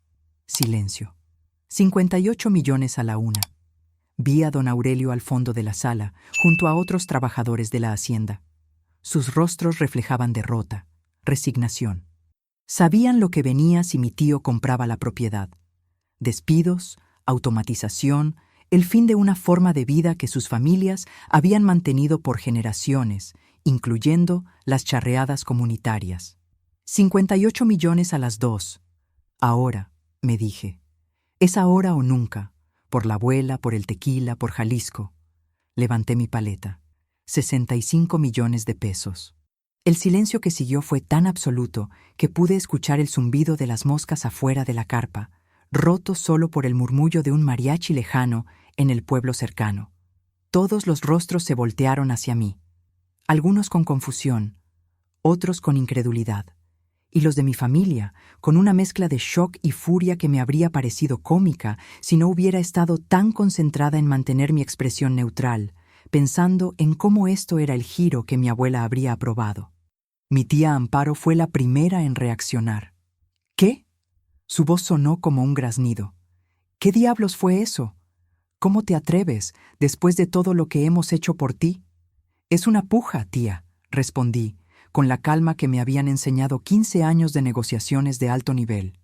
S1: Silencio. 58 millones a la una. Vi a don Aurelio al fondo de la sala, junto a otros trabajadores de la hacienda. Sus rostros reflejaban derrota, resignación. Sabían lo que venía si mi tío compraba la propiedad. Despidos, automatización, el fin de una forma de vida que sus familias habían mantenido por generaciones, incluyendo las charreadas comunitarias. 58 millones a las 2. Ahora, me dije. Es ahora o nunca, por la abuela, por el tequila, por Jalisco. Levanté mi paleta. 65 millones de pesos. El silencio que siguió fue tan absoluto que pude escuchar el zumbido de las moscas afuera de la carpa, roto solo por el murmullo de un mariachi lejano en el pueblo cercano. Todos los rostros se voltearon hacia mí, algunos con confusión, otros con incredulidad, y los de mi familia, con una mezcla de shock y furia que me habría parecido cómica si no hubiera estado tan concentrada en mantener mi expresión neutral, pensando en cómo esto era el giro que mi abuela habría aprobado. Mi tía Amparo fue la primera en reaccionar. ¿Qué? Su voz sonó como un graznido. ¿Qué diablos fue eso? ¿Cómo te atreves, después de todo lo que hemos hecho por ti? Es una puja, tía, respondí, con la calma que me habían enseñado 15 años de negociaciones de alto nivel.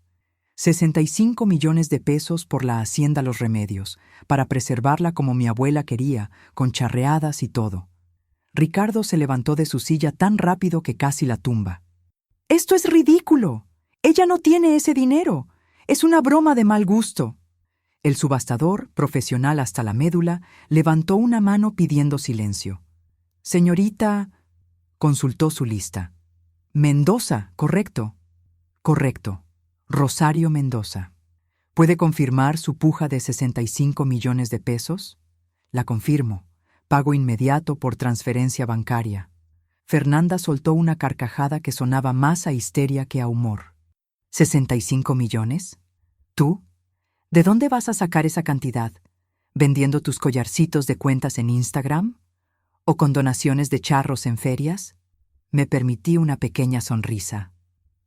S1: 65 millones de pesos por la hacienda Los Remedios, para preservarla como mi abuela quería, con charreadas y todo. Ricardo se levantó de su silla tan rápido que casi la tumba. ¡Esto es ridículo! Ella no tiene ese dinero. Es una broma de mal gusto. El subastador, profesional hasta la médula, levantó una mano pidiendo silencio. Señorita, consultó su lista. Mendoza, correcto. Correcto. Rosario Mendoza. ¿Puede confirmar su puja de 65 millones de pesos? La confirmo. Pago inmediato por transferencia bancaria. Fernanda soltó una carcajada que sonaba más a histeria que a humor. ¿65 millones? ¿Tú? ¿De dónde vas a sacar esa cantidad? ¿Vendiendo tus collarcitos de cuentas en Instagram? ¿O con donaciones de charros en ferias? Me permití una pequeña sonrisa.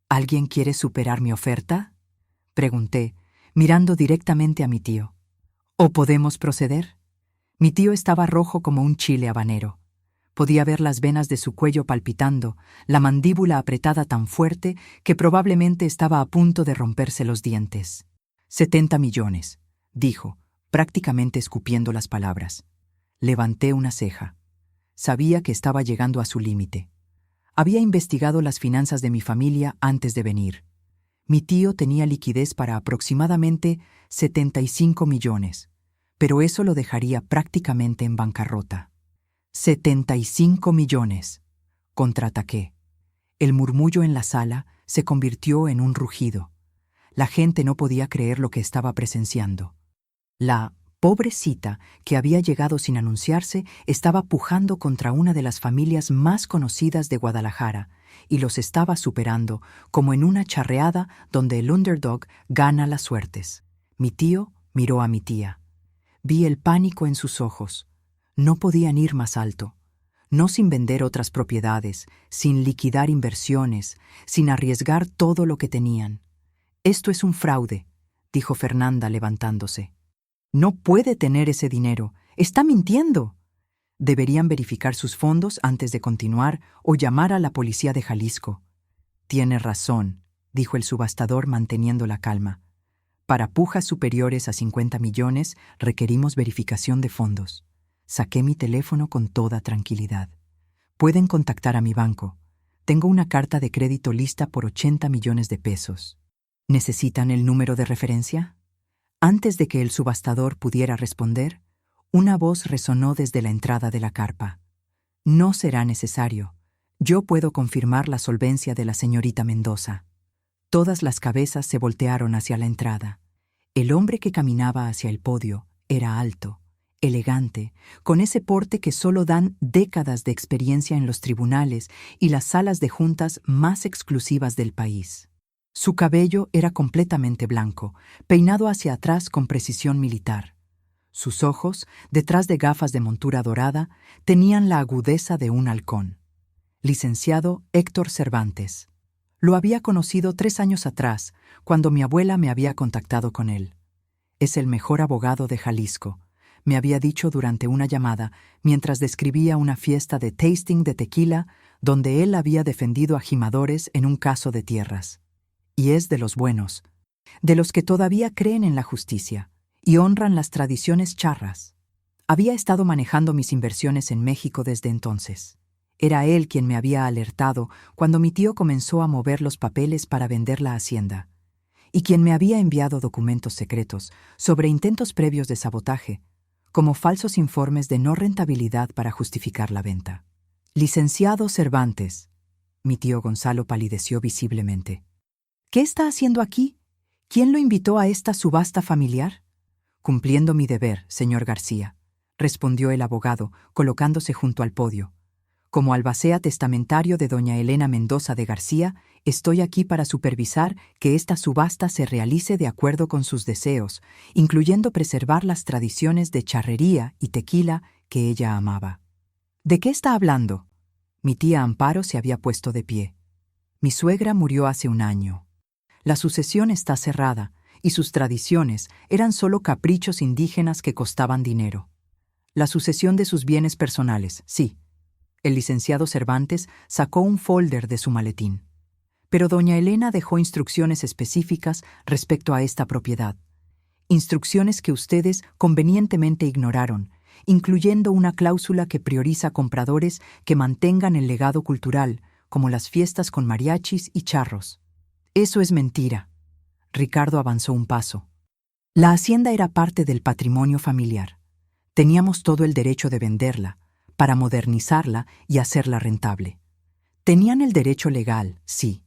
S1: ¿Alguien quiere superar mi oferta?, pregunté, mirando directamente a mi tío. ¿O podemos proceder? Mi tío estaba rojo como un chile habanero. Podía ver las venas de su cuello palpitando, la mandíbula apretada tan fuerte que probablemente estaba a punto de romperse los dientes. 70 millones, dijo, prácticamente escupiendo las palabras. Levanté una ceja. Sabía que estaba llegando a su límite. Había investigado las finanzas de mi familia antes de venir. Mi tío tenía liquidez para aproximadamente 75 millones, pero eso lo dejaría prácticamente en bancarrota. 75 millones, contraataqué. El murmullo en la sala se convirtió en un rugido. La gente no podía creer lo que estaba presenciando. La pobrecita, que había llegado sin anunciarse, estaba pujando contra una de las familias más conocidas de Guadalajara y los estaba superando como en una charreada donde el underdog gana las suertes. Mi tío miró a mi tía. Vi el pánico en sus ojos. No podían ir más alto. No sin vender otras propiedades, sin liquidar inversiones, sin arriesgar todo lo que tenían. Esto es un fraude, dijo Fernanda levantándose. No puede tener ese dinero. Está mintiendo. Deberían verificar sus fondos antes de continuar o llamar a la policía de Jalisco. Tiene razón, dijo el subastador manteniendo la calma. Para pujas superiores a 50 millones requerimos verificación de fondos. Saqué mi teléfono con toda tranquilidad. Pueden contactar a mi banco. Tengo una carta de crédito lista por 80 millones de pesos. ¿Necesitan el número de referencia? Antes de que el subastador pudiera responder, una voz resonó desde la entrada de la carpa. No será necesario. Yo puedo confirmar la solvencia de la señorita Mendoza. Todas las cabezas se voltearon hacia la entrada. El hombre que caminaba hacia el podio era alto, elegante, con ese porte que solo dan décadas de experiencia en los tribunales y las salas de juntas más exclusivas del país. Su cabello era completamente blanco, peinado hacia atrás con precisión militar. Sus ojos, detrás de gafas de montura dorada, tenían la agudeza de un halcón. Licenciado Héctor Cervantes. Lo había conocido 3 años atrás, cuando mi abuela me había contactado con él. Es el mejor abogado de Jalisco, me había dicho durante una llamada mientras describía una fiesta de tasting de tequila donde él había defendido a gimadores en un caso de tierras. Y es de los buenos, de los que todavía creen en la justicia y honran las tradiciones charras. Había estado manejando mis inversiones en México desde entonces. Era él quien me había alertado cuando mi tío comenzó a mover los papeles para vender la hacienda, y quien me había enviado documentos secretos sobre intentos previos de sabotaje, como falsos informes de no rentabilidad para justificar la venta. Licenciado Cervantes, mi tío Gonzalo palideció visiblemente. ¿Qué está haciendo aquí? ¿Quién lo invitó a esta subasta familiar? Cumpliendo mi deber, señor García, respondió el abogado, colocándose junto al podio. Como albacea testamentario de doña Elena Mendoza de García, estoy aquí para supervisar que esta subasta se realice de acuerdo con sus deseos, incluyendo preservar las tradiciones de charrería y tequila que ella amaba. ¿De qué está hablando? Mi tía Amparo se había puesto de pie. Mi suegra murió hace un año. La sucesión está cerrada, y sus tradiciones eran solo caprichos indígenas que costaban dinero. La sucesión de sus bienes personales, sí. El licenciado Cervantes sacó un folder de su maletín. Pero doña Elena dejó instrucciones específicas respecto a esta propiedad. Instrucciones que ustedes convenientemente ignoraron, incluyendo una cláusula que prioriza compradores que mantengan el legado cultural, como las fiestas con mariachis y charros. Eso es mentira. Ricardo avanzó un paso. La hacienda era parte del patrimonio familiar. Teníamos todo el derecho de venderla, para modernizarla y hacerla rentable. Tenían el derecho legal, sí,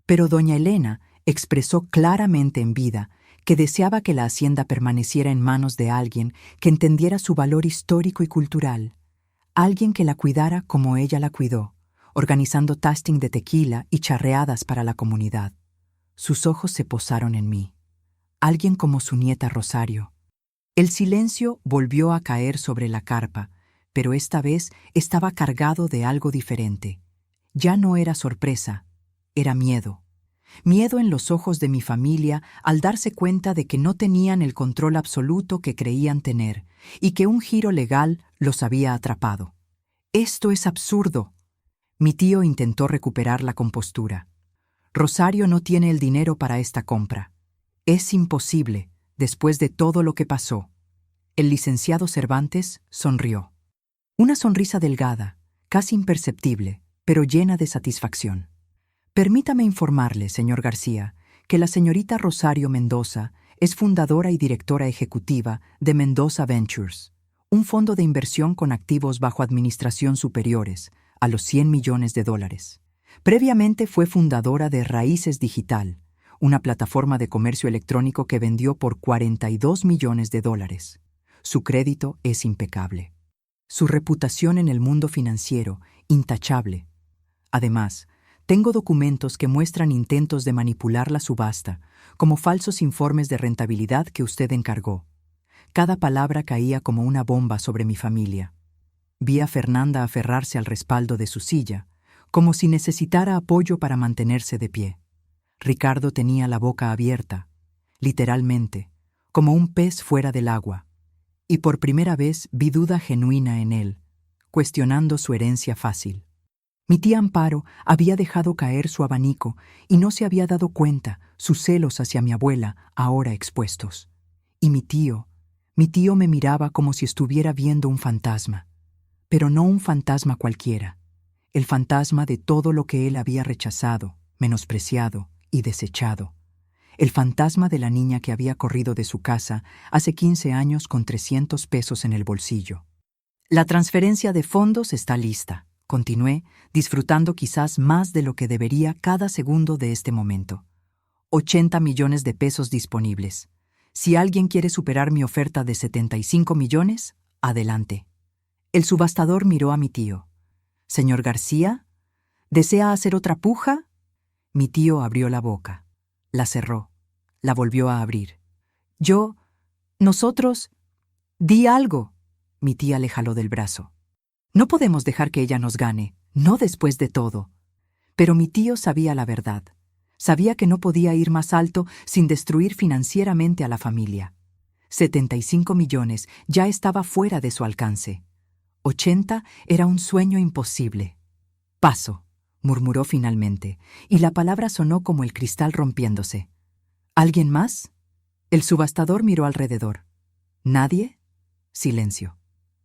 S1: pero doña Elena expresó claramente en vida que deseaba que la hacienda permaneciera en manos de alguien que entendiera su valor histórico y cultural, alguien que la cuidara como ella la cuidó, organizando tasting de tequila y charreadas para la comunidad. Sus ojos se posaron en mí. Alguien como su nieta Rosario. El silencio volvió a caer sobre la carpa, pero esta vez estaba cargado de algo diferente. Ya no era sorpresa, era miedo. Miedo en los ojos de mi familia al darse cuenta de que no tenían el control absoluto que creían tener y que un giro legal los había atrapado. «Esto es absurdo». Mi tío intentó recuperar la compostura. «Rosario no tiene el dinero para esta compra. Es imposible, después de todo lo que pasó». El licenciado Cervantes sonrió. Una sonrisa delgada, casi imperceptible, pero llena de satisfacción. «Permítame informarle, señor García, que la señorita Rosario Mendoza es fundadora y directora ejecutiva de Mendoza Ventures, un fondo de inversión con activos bajo administración superiores a los $100 millones. Previamente fue fundadora de Raíces Digital, una plataforma de comercio electrónico que vendió por $42 millones. Su crédito es impecable. Su reputación en el mundo financiero, intachable. Además, tengo documentos que muestran intentos de manipular la subasta, como falsos informes de rentabilidad que usted encargó. Cada palabra caía como una bomba sobre mi familia. Vi a Fernanda aferrarse al respaldo de su silla, como si necesitara apoyo para mantenerse de pie. Ricardo tenía la boca abierta, literalmente, como un pez fuera del agua, y por primera vez vi duda genuina en él, cuestionando su herencia fácil. Mi tía Amparo había dejado caer su abanico y no se había dado cuenta sus celos hacia mi abuela ahora expuestos. Y mi tío me miraba como si estuviera viendo un fantasma, pero no un fantasma cualquiera, el fantasma de todo lo que él había rechazado, menospreciado y desechado. El fantasma de la niña que había corrido de su casa hace 15 años con 300 pesos en el bolsillo. La transferencia de fondos está lista, continué, disfrutando quizás más de lo que debería cada segundo de este momento. 80 millones de pesos disponibles. Si alguien quiere superar mi oferta de 75 millones, adelante. El subastador miró a mi tío. «Señor García, ¿desea hacer otra puja?» Mi tío abrió la boca. La cerró. La volvió a abrir. Nosotros, di algo». Mi tía le jaló del brazo. «No podemos dejar que ella nos gane, no después de todo». Pero mi tío sabía la verdad. Sabía que no podía ir más alto sin destruir financieramente a la familia. 75 millones ya estaba fuera de su alcance. 80 era un sueño imposible. «Paso», murmuró finalmente, y la palabra sonó como el cristal rompiéndose. «¿Alguien más?» El subastador miró alrededor. «¿Nadie?» Silencio.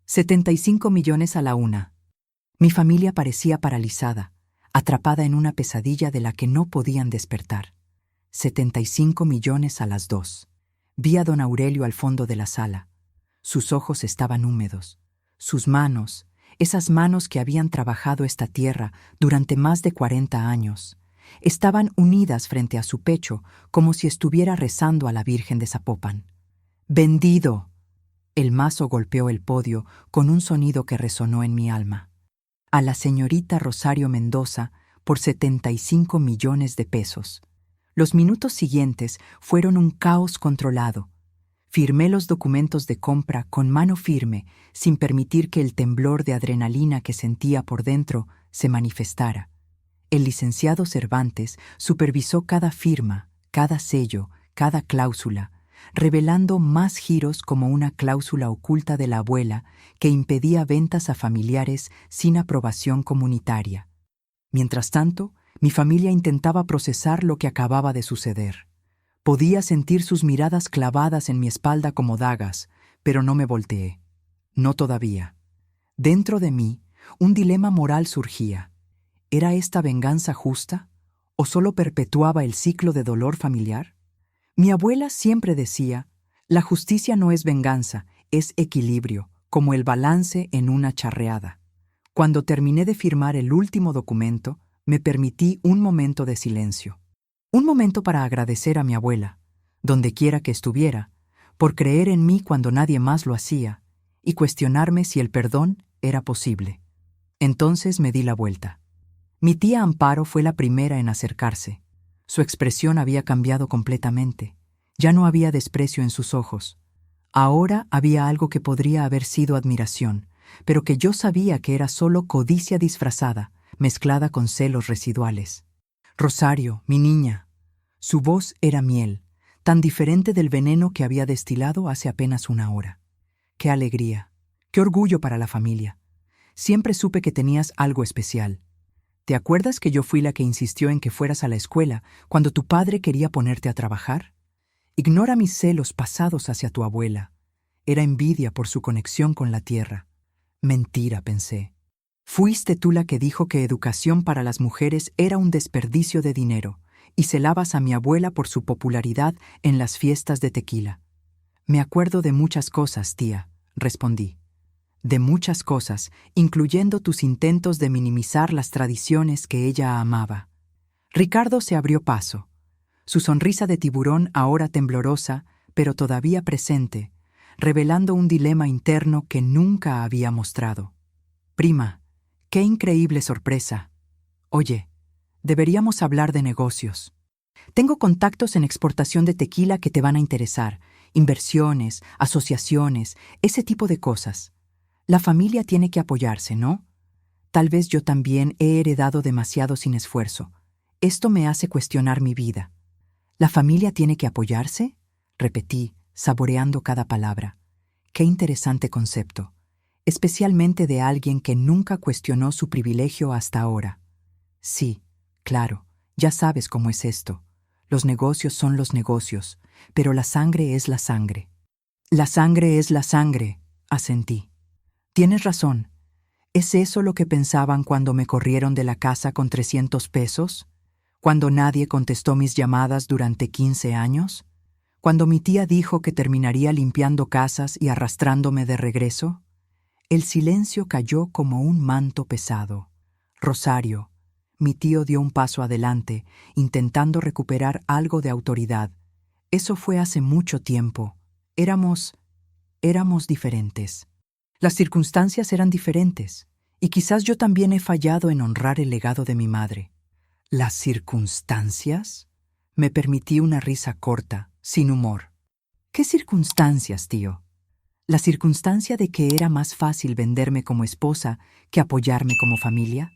S1: 75 millones a la una. Mi familia parecía paralizada, atrapada en una pesadilla de la que no podían despertar. 75 millones a las 2. Vi a don Aurelio al fondo de la sala. Sus ojos estaban húmedos. Sus manos, esas manos que habían trabajado esta tierra durante más de 40 años, estaban unidas frente a su pecho como si estuviera rezando a la Virgen de Zapopan. «¡Vendido!». El mazo golpeó el podio con un sonido que resonó en mi alma. A la señorita Rosario Mendoza por 75 millones de pesos. Los minutos siguientes fueron un caos controlado. Firmé los documentos de compra con mano firme, sin permitir que el temblor de adrenalina que sentía por dentro se manifestara. El licenciado Cervantes supervisó cada firma, cada sello, cada cláusula, revelando más giros como una cláusula oculta de la abuela que impedía ventas a familiares sin aprobación comunitaria. Mientras tanto, mi familia intentaba procesar lo que acababa de suceder. Podía sentir sus miradas clavadas en mi espalda como dagas, pero no me volteé. No todavía. Dentro de mí, un dilema moral surgía. ¿Era esta venganza justa? ¿O solo perpetuaba el ciclo de dolor familiar? Mi abuela siempre decía, la justicia no es venganza, es equilibrio, como el balance en una charreada. Cuando terminé de firmar el último documento, me permití un momento de silencio. Un momento para agradecer a mi abuela, donde quiera que estuviera, por creer en mí cuando nadie más lo hacía, y cuestionarme si el perdón era posible. Entonces me di la vuelta. Mi tía Amparo fue la primera en acercarse. Su expresión había cambiado completamente. Ya no había desprecio en sus ojos. Ahora había algo que podría haber sido admiración, pero que yo sabía que era solo codicia disfrazada, mezclada con celos residuales. Rosario, mi niña. Su voz era miel, tan diferente del veneno que había destilado hace apenas una hora. ¡Qué alegría! ¡Qué orgullo para la familia! Siempre supe que tenías algo especial. ¿Te acuerdas que yo fui la que insistió en que fueras a la escuela cuando tu padre quería ponerte a trabajar? Ignora mis celos pasados hacia tu abuela. Era envidia por su conexión con la tierra. Mentira, pensé. Fuiste tú la que dijo que educación para las mujeres era un desperdicio de dinero y celabas a mi abuela por su popularidad en las fiestas de tequila. Me acuerdo de muchas cosas, tía, respondí. De muchas cosas, incluyendo tus intentos de minimizar las tradiciones que ella amaba. Ricardo se abrió paso. Su sonrisa de tiburón ahora temblorosa, pero todavía presente, revelando un dilema interno que nunca había mostrado. Prima, qué increíble sorpresa. Oye, deberíamos hablar de negocios. Tengo contactos en exportación de tequila que te van a interesar, inversiones, asociaciones, ese tipo de cosas. La familia tiene que apoyarse, ¿no? Tal vez yo también he heredado demasiado sin esfuerzo. Esto me hace cuestionar mi vida. ¿La familia tiene que apoyarse? Repetí, saboreando cada palabra. Qué interesante concepto, especialmente de alguien que nunca cuestionó su privilegio hasta ahora. Sí, claro, ya sabes cómo es esto. Los negocios son los negocios, pero la sangre es la sangre. La sangre es la sangre, asentí. Tienes razón. ¿Es eso lo que pensaban cuando me corrieron de la casa con 300 pesos? ¿Cuando nadie contestó mis llamadas durante 15 años? ¿Cuando mi tía dijo que terminaría limpiando casas y arrastrándome de regreso? El silencio cayó como un manto pesado. Rosario, mi tío dio un paso adelante, intentando recuperar algo de autoridad. Eso fue hace mucho tiempo. Éramos diferentes. Las circunstancias eran diferentes, y quizás yo también he fallado en honrar el legado de mi madre. ¿Las circunstancias? Me permití una risa corta, sin humor. ¿Qué circunstancias, tío? ¿La circunstancia de que era más fácil venderme como esposa que apoyarme como familia?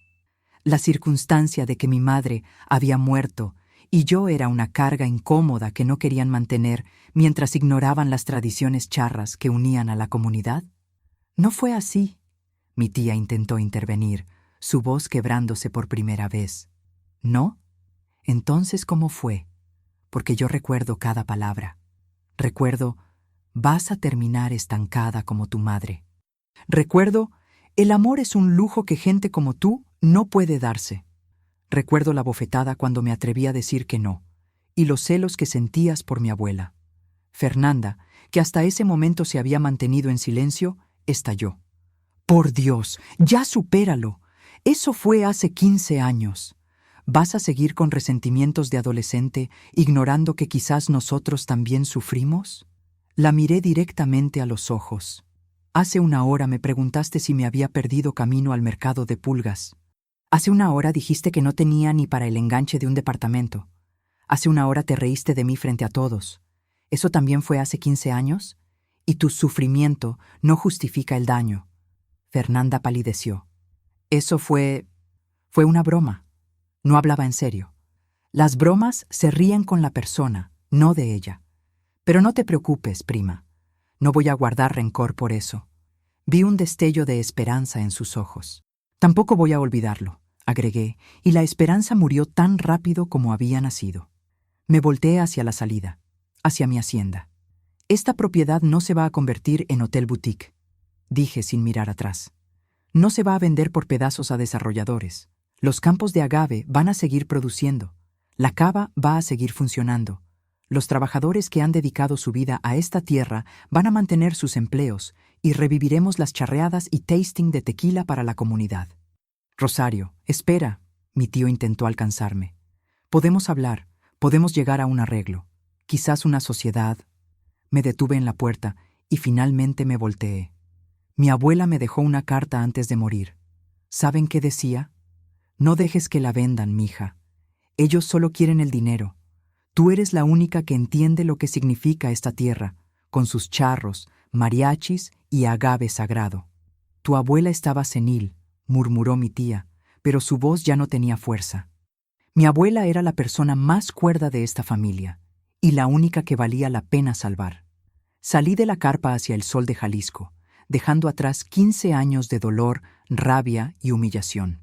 S1: ¿La circunstancia de que mi madre había muerto y yo era una carga incómoda que no querían mantener mientras ignoraban las tradiciones charras que unían a la comunidad? No fue así. Mi tía intentó intervenir, su voz quebrándose por primera vez. ¿No? Entonces, ¿cómo fue? Porque yo recuerdo cada palabra. Recuerdo, vas a terminar estancada como tu madre. Recuerdo, el amor es un lujo que gente como tú no puede darse. Recuerdo la bofetada cuando me atreví a decir que no, y los celos que sentías por mi abuela. Fernanda, que hasta ese momento se había mantenido en silencio, estalló. Por Dios, ya supéralo. Eso fue hace 15 años. ¿Vas a seguir con resentimientos de adolescente, ignorando que quizás nosotros también sufrimos? La miré directamente a los ojos. Hace una hora me preguntaste si me había perdido camino al mercado de pulgas. Hace una hora dijiste que no tenía ni para el enganche de un departamento. Hace una hora te reíste de mí frente a todos. ¿Eso también fue hace 15 años? Y tu sufrimiento no justifica el daño. Fernanda palideció. Eso fue una broma. No hablaba en serio. Las bromas se ríen con la persona, no de ella. Pero no te preocupes, prima. No voy a guardar rencor por eso. Vi un destello de esperanza en sus ojos. Tampoco voy a olvidarlo, agregué, y la esperanza murió tan rápido como había nacido. Me volteé hacia la salida, hacia mi hacienda. Esta propiedad no se va a convertir en hotel boutique, dije sin mirar atrás. No se va a vender por pedazos a desarrolladores. Los campos de agave van a seguir produciendo. La cava va a seguir funcionando. Los trabajadores que han dedicado su vida a esta tierra van a mantener sus empleos y reviviremos las charreadas y tasting de tequila para la comunidad. Rosario, espera, mi tío intentó alcanzarme. Podemos hablar, podemos llegar a un arreglo. Quizás una sociedad. Me detuve en la puerta y finalmente me volteé. Mi abuela me dejó una carta antes de morir. ¿Saben qué decía? No dejes que la vendan, mija. Ellos solo quieren el dinero. Tú eres la única que entiende lo que significa esta tierra, con sus charros, mariachis y agave sagrado. Tu abuela estaba senil, murmuró mi tía, pero su voz ya no tenía fuerza. Mi abuela era la persona más cuerda de esta familia, y la única que valía la pena salvar. Salí de la carpa hacia el sol de Jalisco, dejando atrás 15 años de dolor, rabia y humillación.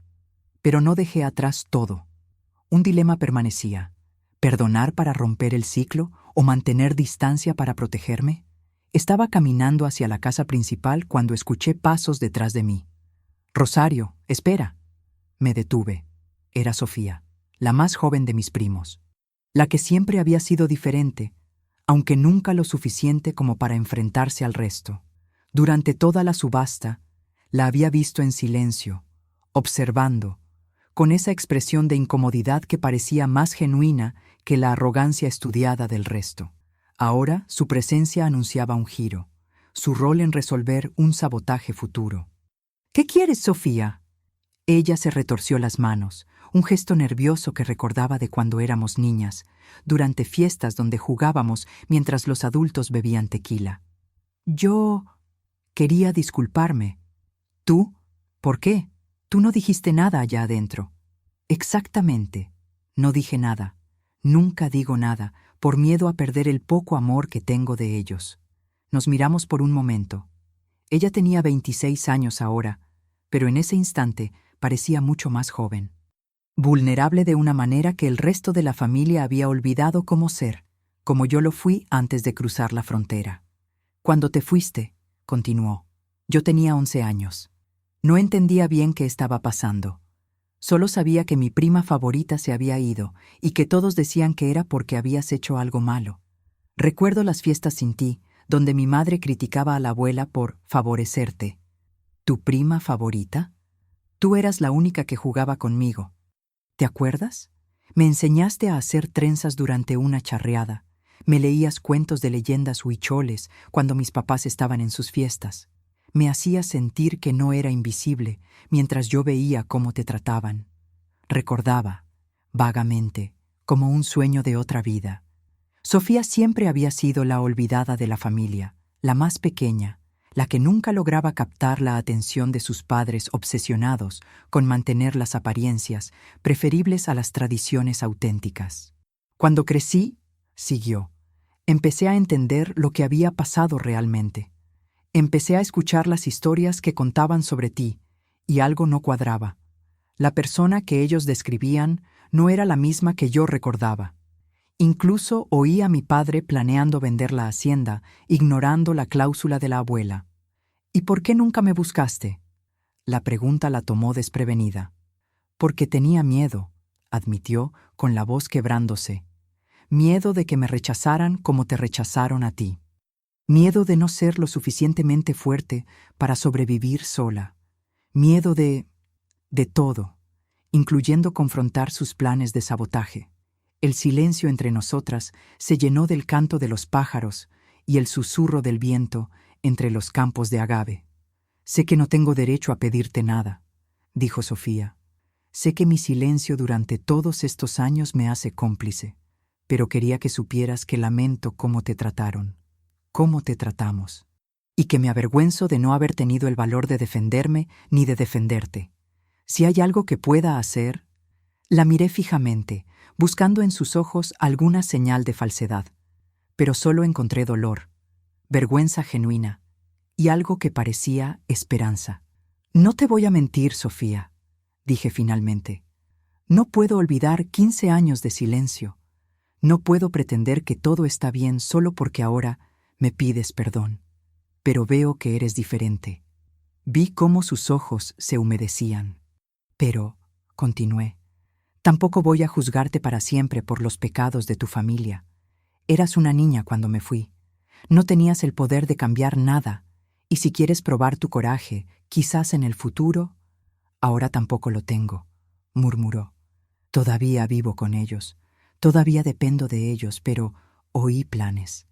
S1: Pero no dejé atrás todo. Un dilema permanecía: ¿perdonar para romper el ciclo o mantener distancia para protegerme? Estaba caminando hacia la casa principal cuando escuché pasos detrás de mí. «Rosario, espera». Me detuve. Era Sofía, la más joven de mis primos, la que siempre había sido diferente, aunque nunca lo suficiente como para enfrentarse al resto. Durante toda la subasta, la había visto en silencio, observando, con esa expresión de incomodidad que parecía más genuina que la arrogancia estudiada del resto. Ahora su presencia anunciaba un giro, su rol en resolver un sabotaje futuro. «¿Qué quieres, Sofía?» Ella se retorció las manos, un gesto nervioso que recordaba de cuando éramos niñas, durante fiestas donde jugábamos mientras los adultos bebían tequila. Yo quería disculparme. ¿Tú? ¿Por qué? Tú no dijiste nada allá adentro. Exactamente. No dije nada. Nunca digo nada, por miedo a perder el poco amor que tengo de ellos. Nos miramos por un momento. Ella tenía 26 años ahora, pero en ese instante parecía mucho más joven. Vulnerable de una manera que el resto de la familia había olvidado cómo ser, como yo lo fui antes de cruzar la frontera. Cuando te fuiste, continuó, yo tenía 11 años. No entendía bien qué estaba pasando. Solo sabía que mi prima favorita se había ido y que todos decían que era porque habías hecho algo malo. Recuerdo las fiestas sin ti, donde mi madre criticaba a la abuela por favorecerte. ¿Tu prima favorita? Tú eras la única que jugaba conmigo. ¿Te acuerdas? Me enseñaste a hacer trenzas durante una charreada. Me leías cuentos de leyendas huicholes cuando mis papás estaban en sus fiestas. Me hacías sentir que no era invisible mientras yo veía cómo te trataban. Recordaba, vagamente, como un sueño de otra vida. Sofía siempre había sido la olvidada de la familia, la más pequeña, la que nunca lograba captar la atención de sus padres obsesionados con mantener las apariencias preferibles a las tradiciones auténticas. Cuando crecí, siguió, empecé a entender lo que había pasado realmente. Empecé a escuchar las historias que contaban sobre ti, y algo no cuadraba. La persona que ellos describían no era la misma que yo recordaba. Incluso oí a mi padre planeando vender la hacienda, ignorando la cláusula de la abuela. ¿Y por qué nunca me buscaste? La pregunta la tomó desprevenida. Porque tenía miedo, admitió, con la voz quebrándose. Miedo de que me rechazaran como te rechazaron a ti. Miedo de no ser lo suficientemente fuerte para sobrevivir sola. Miedo de todo, incluyendo confrontar sus planes de sabotaje. El silencio entre nosotras se llenó del canto de los pájaros y el susurro del viento entre los campos de agave. Sé que no tengo derecho a pedirte nada, dijo Sofía. Sé que mi silencio durante todos estos años me hace cómplice, pero quería que supieras que lamento cómo te trataron, cómo te tratamos, y que me avergüenzo de no haber tenido el valor de defenderme ni de defenderte. Si hay algo que pueda hacer, La miré fijamente, buscando en sus ojos alguna señal de falsedad, pero solo encontré dolor, vergüenza genuina y algo que parecía esperanza. No te voy a mentir, Sofía, dije finalmente. No puedo olvidar 15 años de silencio. No puedo pretender que todo está bien solo porque ahora me pides perdón. Pero veo que eres diferente. Vi cómo sus ojos se humedecían. Pero, continué, tampoco voy a juzgarte para siempre por los pecados de tu familia. Eras una niña cuando me fui. No tenías el poder de cambiar nada, y si quieres probar tu coraje, quizás en el futuro, ahora tampoco lo tengo, murmuró. Todavía vivo con ellos, todavía dependo de ellos, pero oí planes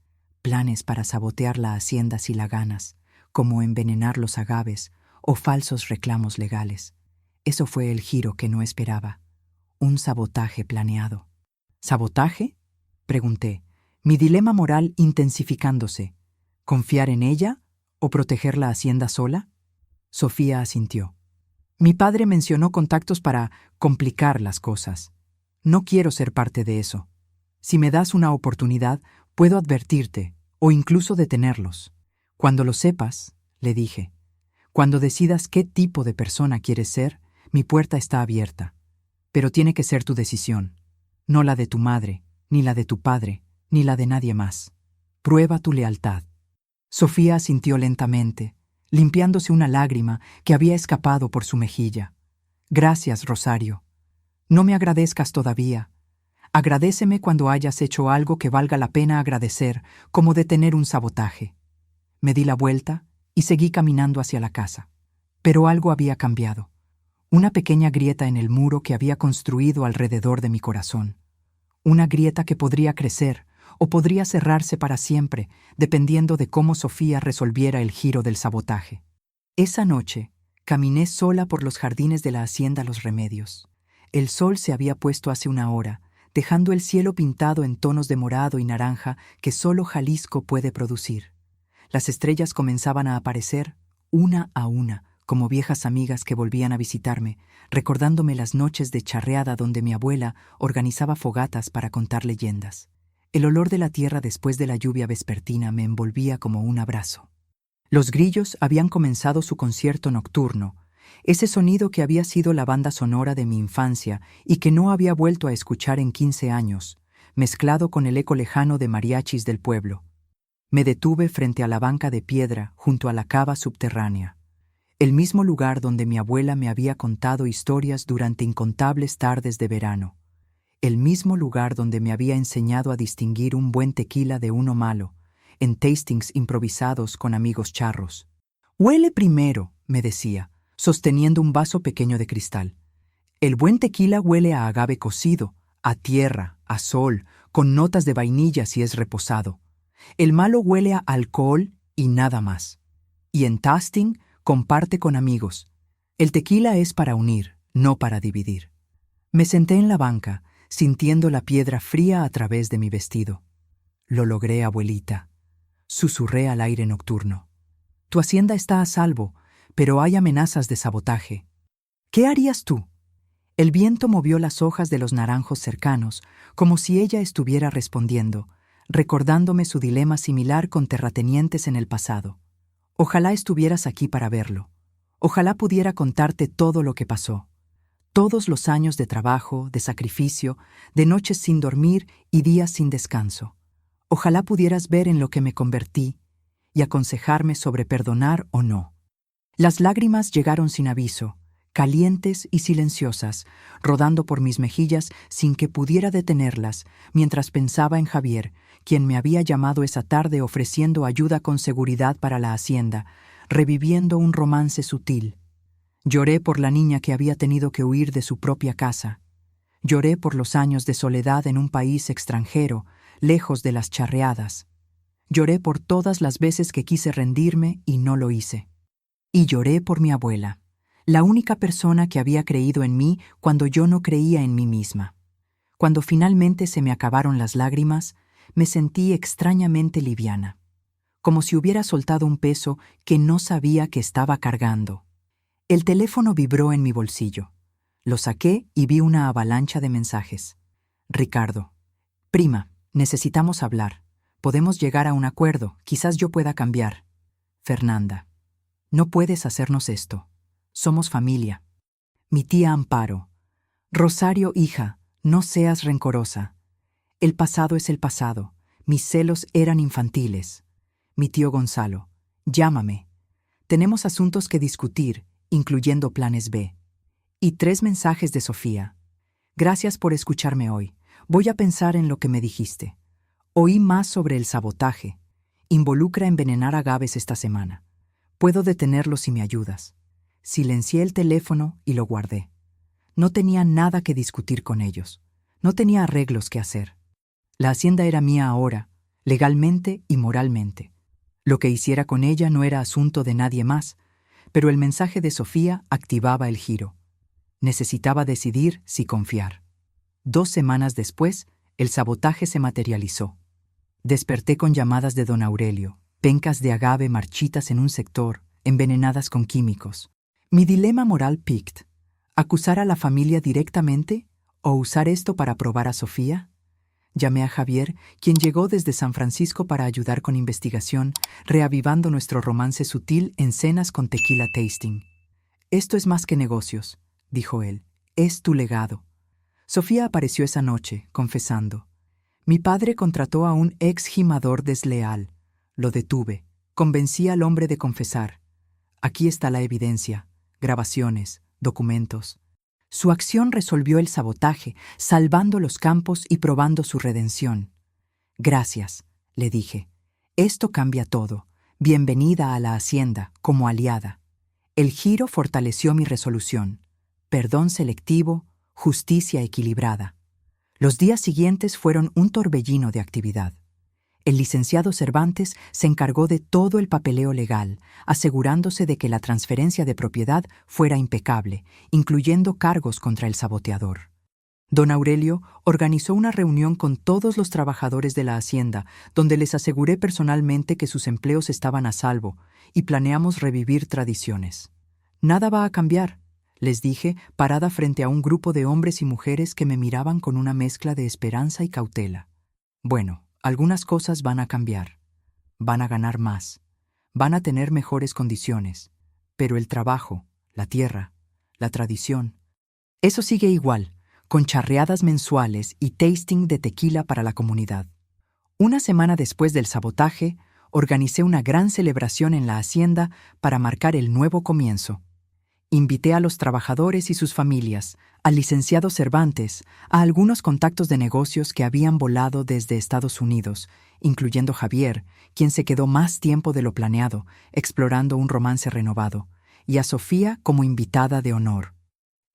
S1: para sabotear la hacienda si la ganas, como envenenar los agaves o falsos reclamos legales. Eso fue el giro que no esperaba, un sabotaje planeado. ¿Sabotaje?, pregunté, mi dilema moral intensificándose. ¿Confiar en ella o proteger la hacienda sola? Sofía asintió. Mi padre mencionó contactos para complicar las cosas. No quiero ser parte de eso. Si me das una oportunidad, puedo advertirte o incluso detenerlos. Cuando lo sepas, le dije, cuando decidas qué tipo de persona quieres ser, mi puerta está abierta. Pero tiene que ser tu decisión, no la de tu madre, ni la de tu padre, ni la de nadie más. Prueba tu lealtad. Sofía asintió lentamente, limpiándose una lágrima que había escapado por su mejilla. Gracias, Rosario. No me agradezcas todavía. Agradéceme cuando hayas hecho algo que valga la pena agradecer, como detener un sabotaje. Me di la vuelta y seguí caminando hacia la casa. Pero algo había cambiado. Una pequeña grieta en el muro que había construido alrededor de mi corazón. Una grieta que podría crecer o podría cerrarse para siempre, dependiendo de cómo Sofía resolviera el giro del sabotaje. Esa noche, caminé sola por los jardines de la hacienda Los Remedios. El sol se había puesto hace una hora, dejando el cielo pintado en tonos de morado y naranja que solo Jalisco puede producir. Las estrellas comenzaban a aparecer, una a una, como viejas amigas que volvían a visitarme, recordándome las noches de charreada donde mi abuela organizaba fogatas para contar leyendas. El olor de la tierra después de la lluvia vespertina me envolvía como un abrazo. Los grillos habían comenzado su concierto nocturno, ese sonido que había sido la banda sonora de mi infancia y que no había vuelto a escuchar en 15 años, mezclado con el eco lejano de mariachis del pueblo. Me detuve frente a la banca de piedra junto a la cava subterránea, el mismo lugar donde mi abuela me había contado historias durante incontables tardes de verano, el mismo lugar donde me había enseñado a distinguir un buen tequila de uno malo, en tastings improvisados con amigos charros. «Huele primero», me decía, sosteniendo un vaso pequeño de cristal. «El buen tequila huele a agave cocido, a tierra, a sol, con notas de vainilla si es reposado. El malo huele a alcohol y nada más. Y en tasting, comparte con amigos. El tequila es para unir, no para dividir». Me senté en la banca, sintiendo la piedra fría a través de mi vestido. «Lo logré, abuelita», susurré al aire nocturno. «Tu hacienda está a salvo, pero hay amenazas de sabotaje. ¿Qué harías tú?» El viento movió las hojas de los naranjos cercanos, como si ella estuviera respondiendo, recordándome su dilema similar con terratenientes en el pasado. Ojalá estuvieras aquí para verlo. Ojalá pudiera contarte todo lo que pasó. Todos los años de trabajo, de sacrificio, de noches sin dormir y días sin descanso. Ojalá pudieras ver en lo que me convertí y aconsejarme sobre perdonar o no. Las lágrimas llegaron sin aviso, calientes y silenciosas, rodando por mis mejillas sin que pudiera detenerlas, mientras pensaba en Javier, quien me había llamado esa tarde ofreciendo ayuda con seguridad para la hacienda, reviviendo un romance sutil. Lloré por la niña que había tenido que huir de su propia casa. Lloré por los años de soledad en un país extranjero, lejos de las charreadas. Lloré por todas las veces que quise rendirme y no lo hice. Y lloré por mi abuela, la única persona que había creído en mí cuando yo no creía en mí misma. Cuando finalmente se me acabaron las lágrimas, me sentí extrañamente liviana, como si hubiera soltado un peso que no sabía que estaba cargando. El teléfono vibró en mi bolsillo. Lo saqué y vi una avalancha de mensajes. Ricardo. Prima, necesitamos hablar. Podemos llegar a un acuerdo, quizás yo pueda cambiar. Fernanda. No puedes hacernos esto. Somos familia. Mi tía Amparo. Rosario, hija, no seas rencorosa. El pasado es el pasado. Mis celos eran infantiles. Mi tío Gonzalo. Llámame. Tenemos asuntos que discutir, incluyendo planes B. Y 3 mensajes de Sofía. Gracias por escucharme hoy. Voy a pensar en lo que me dijiste. Oí más sobre el sabotaje. Involucra envenenar agaves esta semana. Puedo detenerlo si me ayudas. Silencié el teléfono y lo guardé. No tenía nada que discutir con ellos. No tenía arreglos que hacer. La hacienda era mía ahora, legalmente y moralmente. Lo que hiciera con ella no era asunto de nadie más, pero el mensaje de Sofía activaba el giro. Necesitaba decidir si confiar. 2 semanas después, el sabotaje se materializó. Desperté con llamadas de don Aurelio, pencas de agave marchitas en un sector, envenenadas con químicos. Mi dilema moral picked: ¿acusar a la familia directamente o usar esto para probar a Sofía? Llamé a Javier, quien llegó desde San Francisco para ayudar con investigación, reavivando nuestro romance sutil en cenas con tequila tasting. Esto es más que negocios, dijo él. Es tu legado. Sofía apareció esa noche, confesando. Mi padre contrató a un ex gimador desleal. Lo detuve. Convencí al hombre de confesar. Aquí está la evidencia, grabaciones, documentos. Su acción resolvió el sabotaje, salvando los campos y probando su redención. Gracias, le dije. Esto cambia todo. Bienvenida a la hacienda, como aliada. El giro fortaleció mi resolución. Perdón selectivo, justicia equilibrada. Los días siguientes fueron un torbellino de actividad. El licenciado Cervantes se encargó de todo el papeleo legal, asegurándose de que la transferencia de propiedad fuera impecable, incluyendo cargos contra el saboteador. Don Aurelio organizó una reunión con todos los trabajadores de la hacienda, donde les aseguré personalmente que sus empleos estaban a salvo, y planeamos revivir tradiciones. Nada va a cambiar, les dije, parada frente a un grupo de hombres y mujeres que me miraban con una mezcla de esperanza y cautela. Bueno, algunas cosas van a cambiar. Van a ganar más. Van a tener mejores condiciones. Pero el trabajo, la tierra, la tradición, eso sigue igual, con charreadas mensuales y tasting de tequila para la comunidad. Una semana después del sabotaje, organicé una gran celebración en la hacienda para marcar el nuevo comienzo. Invité a los trabajadores y sus familias, al licenciado Cervantes, a algunos contactos de negocios que habían volado desde Estados Unidos, incluyendo Javier, quien se quedó más tiempo de lo planeado, explorando un romance renovado, y a Sofía como invitada de honor.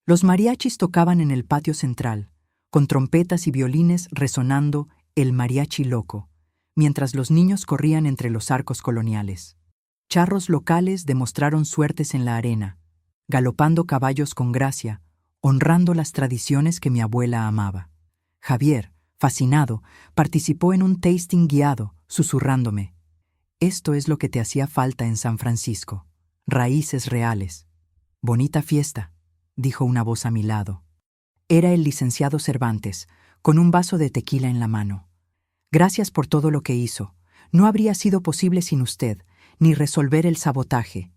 S1: Los mariachis tocaban en el patio central, con trompetas y violines resonando el mariachi loco, mientras los niños corrían entre los arcos coloniales. Charros locales demostraron suertes en la arena, galopando caballos con gracia, honrando las tradiciones que mi abuela amaba. Javier, fascinado, participó en un tasting guiado, susurrándome. Esto es lo que te hacía falta en San Francisco. Raíces reales. Bonita fiesta, dijo una voz a mi lado. Era el licenciado Cervantes, con un vaso de tequila en la mano. Gracias por todo lo que hizo. No habría sido posible sin usted, ni resolver el sabotaje.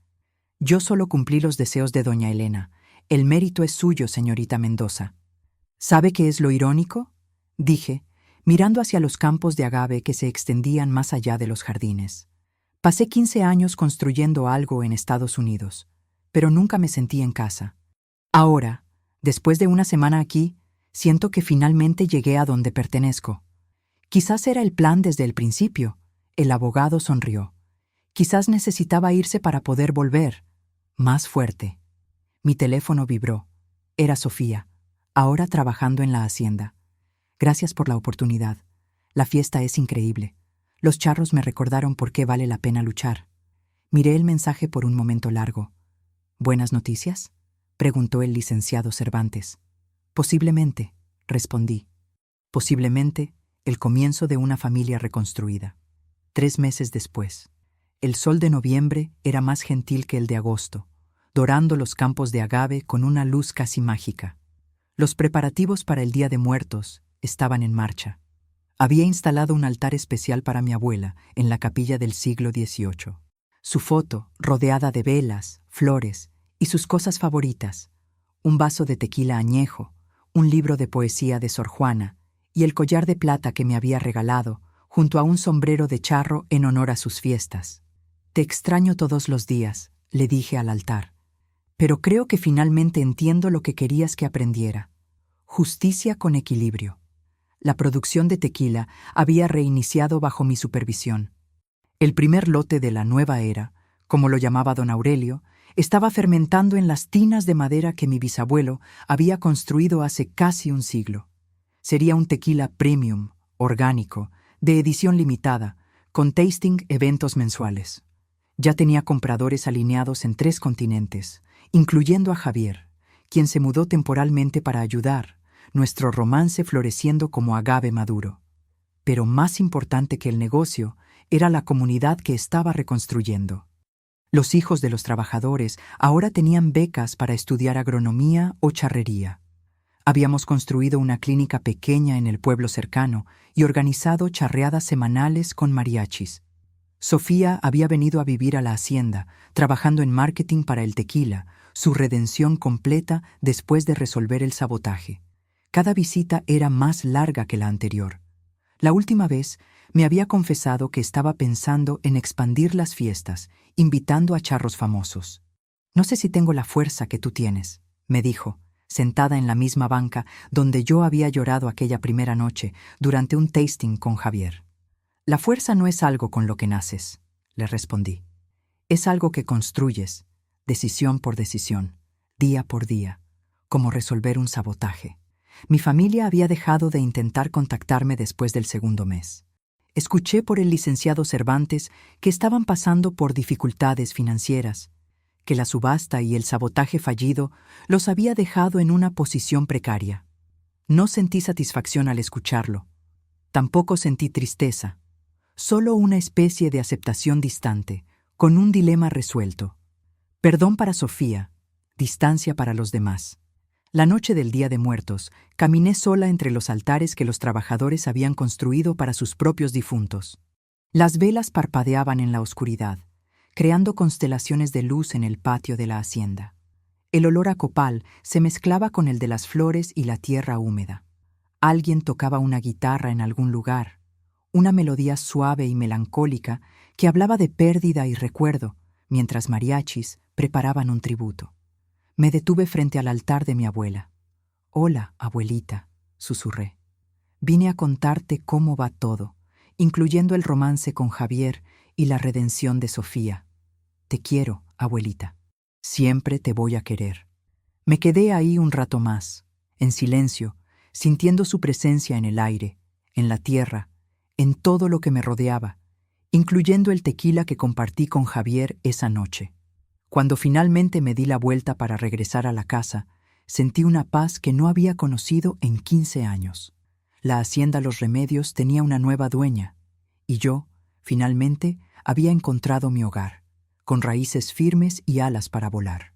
S1: Yo solo cumplí los deseos de doña Elena. El mérito es suyo, señorita Mendoza. ¿Sabe qué es lo irónico? Dije, mirando hacia los campos de agave que se extendían más allá de los jardines. Pasé 15 años construyendo algo en Estados Unidos, pero nunca me sentí en casa. Ahora, después de una semana aquí, siento que finalmente llegué a donde pertenezco. Quizás era el plan desde el principio. El abogado sonrió. Quizás necesitaba irse para poder volver. Más fuerte. Mi teléfono vibró. Era Sofía, ahora trabajando en la hacienda. Gracias por la oportunidad. La fiesta es increíble. Los charros me recordaron por qué vale la pena luchar. Miré el mensaje por un momento largo. ¿Buenas noticias?, preguntó el licenciado Cervantes. Posiblemente, respondí. Posiblemente, el comienzo de una familia reconstruida. 3 meses después. El sol de noviembre era más gentil que el de agosto, dorando los campos de agave con una luz casi mágica. Los preparativos para el Día de Muertos estaban en marcha. Había instalado un altar especial para mi abuela en la capilla del siglo XVIII. Su foto, rodeada de velas, flores y sus cosas favoritas, un vaso de tequila añejo, un libro de poesía de Sor Juana y el collar de plata que me había regalado, junto a un sombrero de charro en honor a sus fiestas. «Te extraño todos los días», le dije al altar, «pero creo que finalmente entiendo lo que querías que aprendiera. Justicia con equilibrio». La producción de tequila había reiniciado bajo mi supervisión. El primer lote de la nueva era, como lo llamaba don Aurelio, estaba fermentando en las tinas de madera que mi bisabuelo había construido hace casi un siglo. Sería un tequila premium, orgánico, de edición limitada, con tasting eventos mensuales. Ya tenía compradores alineados en 3 continentes, incluyendo a Javier, quien se mudó temporalmente para ayudar, nuestro romance floreciendo como agave maduro. Pero más importante que el negocio era la comunidad que estaba reconstruyendo. Los hijos de los trabajadores ahora tenían becas para estudiar agronomía o charrería. Habíamos construido una clínica pequeña en el pueblo cercano y organizado charreadas semanales con mariachis. Sofía había venido a vivir a la hacienda, trabajando en marketing para el tequila, su redención completa después de resolver el sabotaje. Cada visita era más larga que la anterior. La última vez me había confesado que estaba pensando en expandir las fiestas, invitando a charros famosos. «No sé si tengo la fuerza que tú tienes», me dijo, sentada en la misma banca donde yo había llorado aquella primera noche durante un tasting con Javier. «La fuerza no es algo con lo que naces», le respondí. «Es algo que construyes, decisión por decisión, día por día, como resolver un sabotaje». Mi familia había dejado de intentar contactarme después del segundo mes. Escuché por el licenciado Cervantes que estaban pasando por dificultades financieras, que la subasta y el sabotaje fallido los había dejado en una posición precaria. No sentí satisfacción al escucharlo. Tampoco sentí tristeza, solo una especie de aceptación distante, con un dilema resuelto. Perdón para Sofía, distancia para los demás. La noche del Día de Muertos, caminé sola entre los altares que los trabajadores habían construido para sus propios difuntos. Las velas parpadeaban en la oscuridad, creando constelaciones de luz en el patio de la hacienda. El olor a copal se mezclaba con el de las flores y la tierra húmeda. Alguien tocaba una guitarra en algún lugar, una melodía suave y melancólica que hablaba de pérdida y recuerdo, mientras mariachis preparaban un tributo. Me detuve frente al altar de mi abuela. «Hola, abuelita», susurré. «Vine a contarte cómo va todo, incluyendo el romance con Javier y la redención de Sofía. Te quiero, abuelita. Siempre te voy a querer». Me quedé ahí un rato más, en silencio, sintiendo su presencia en el aire, en la tierra, en todo lo que me rodeaba, incluyendo el tequila que compartí con Javier esa noche. Cuando finalmente me di la vuelta para regresar a la casa, sentí una paz que no había conocido en 15 años. La hacienda Los Remedios tenía una nueva dueña, y yo, finalmente, había encontrado mi hogar, con raíces firmes y alas para volar.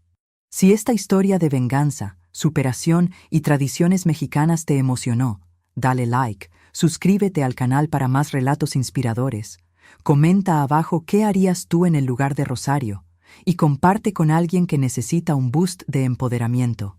S1: Si esta historia de venganza, superación y tradiciones mexicanas te emocionó, dale like, suscríbete al canal para más relatos inspiradores, comenta abajo qué harías tú en el lugar de Rosario, y comparte con alguien que necesita un boost de empoderamiento.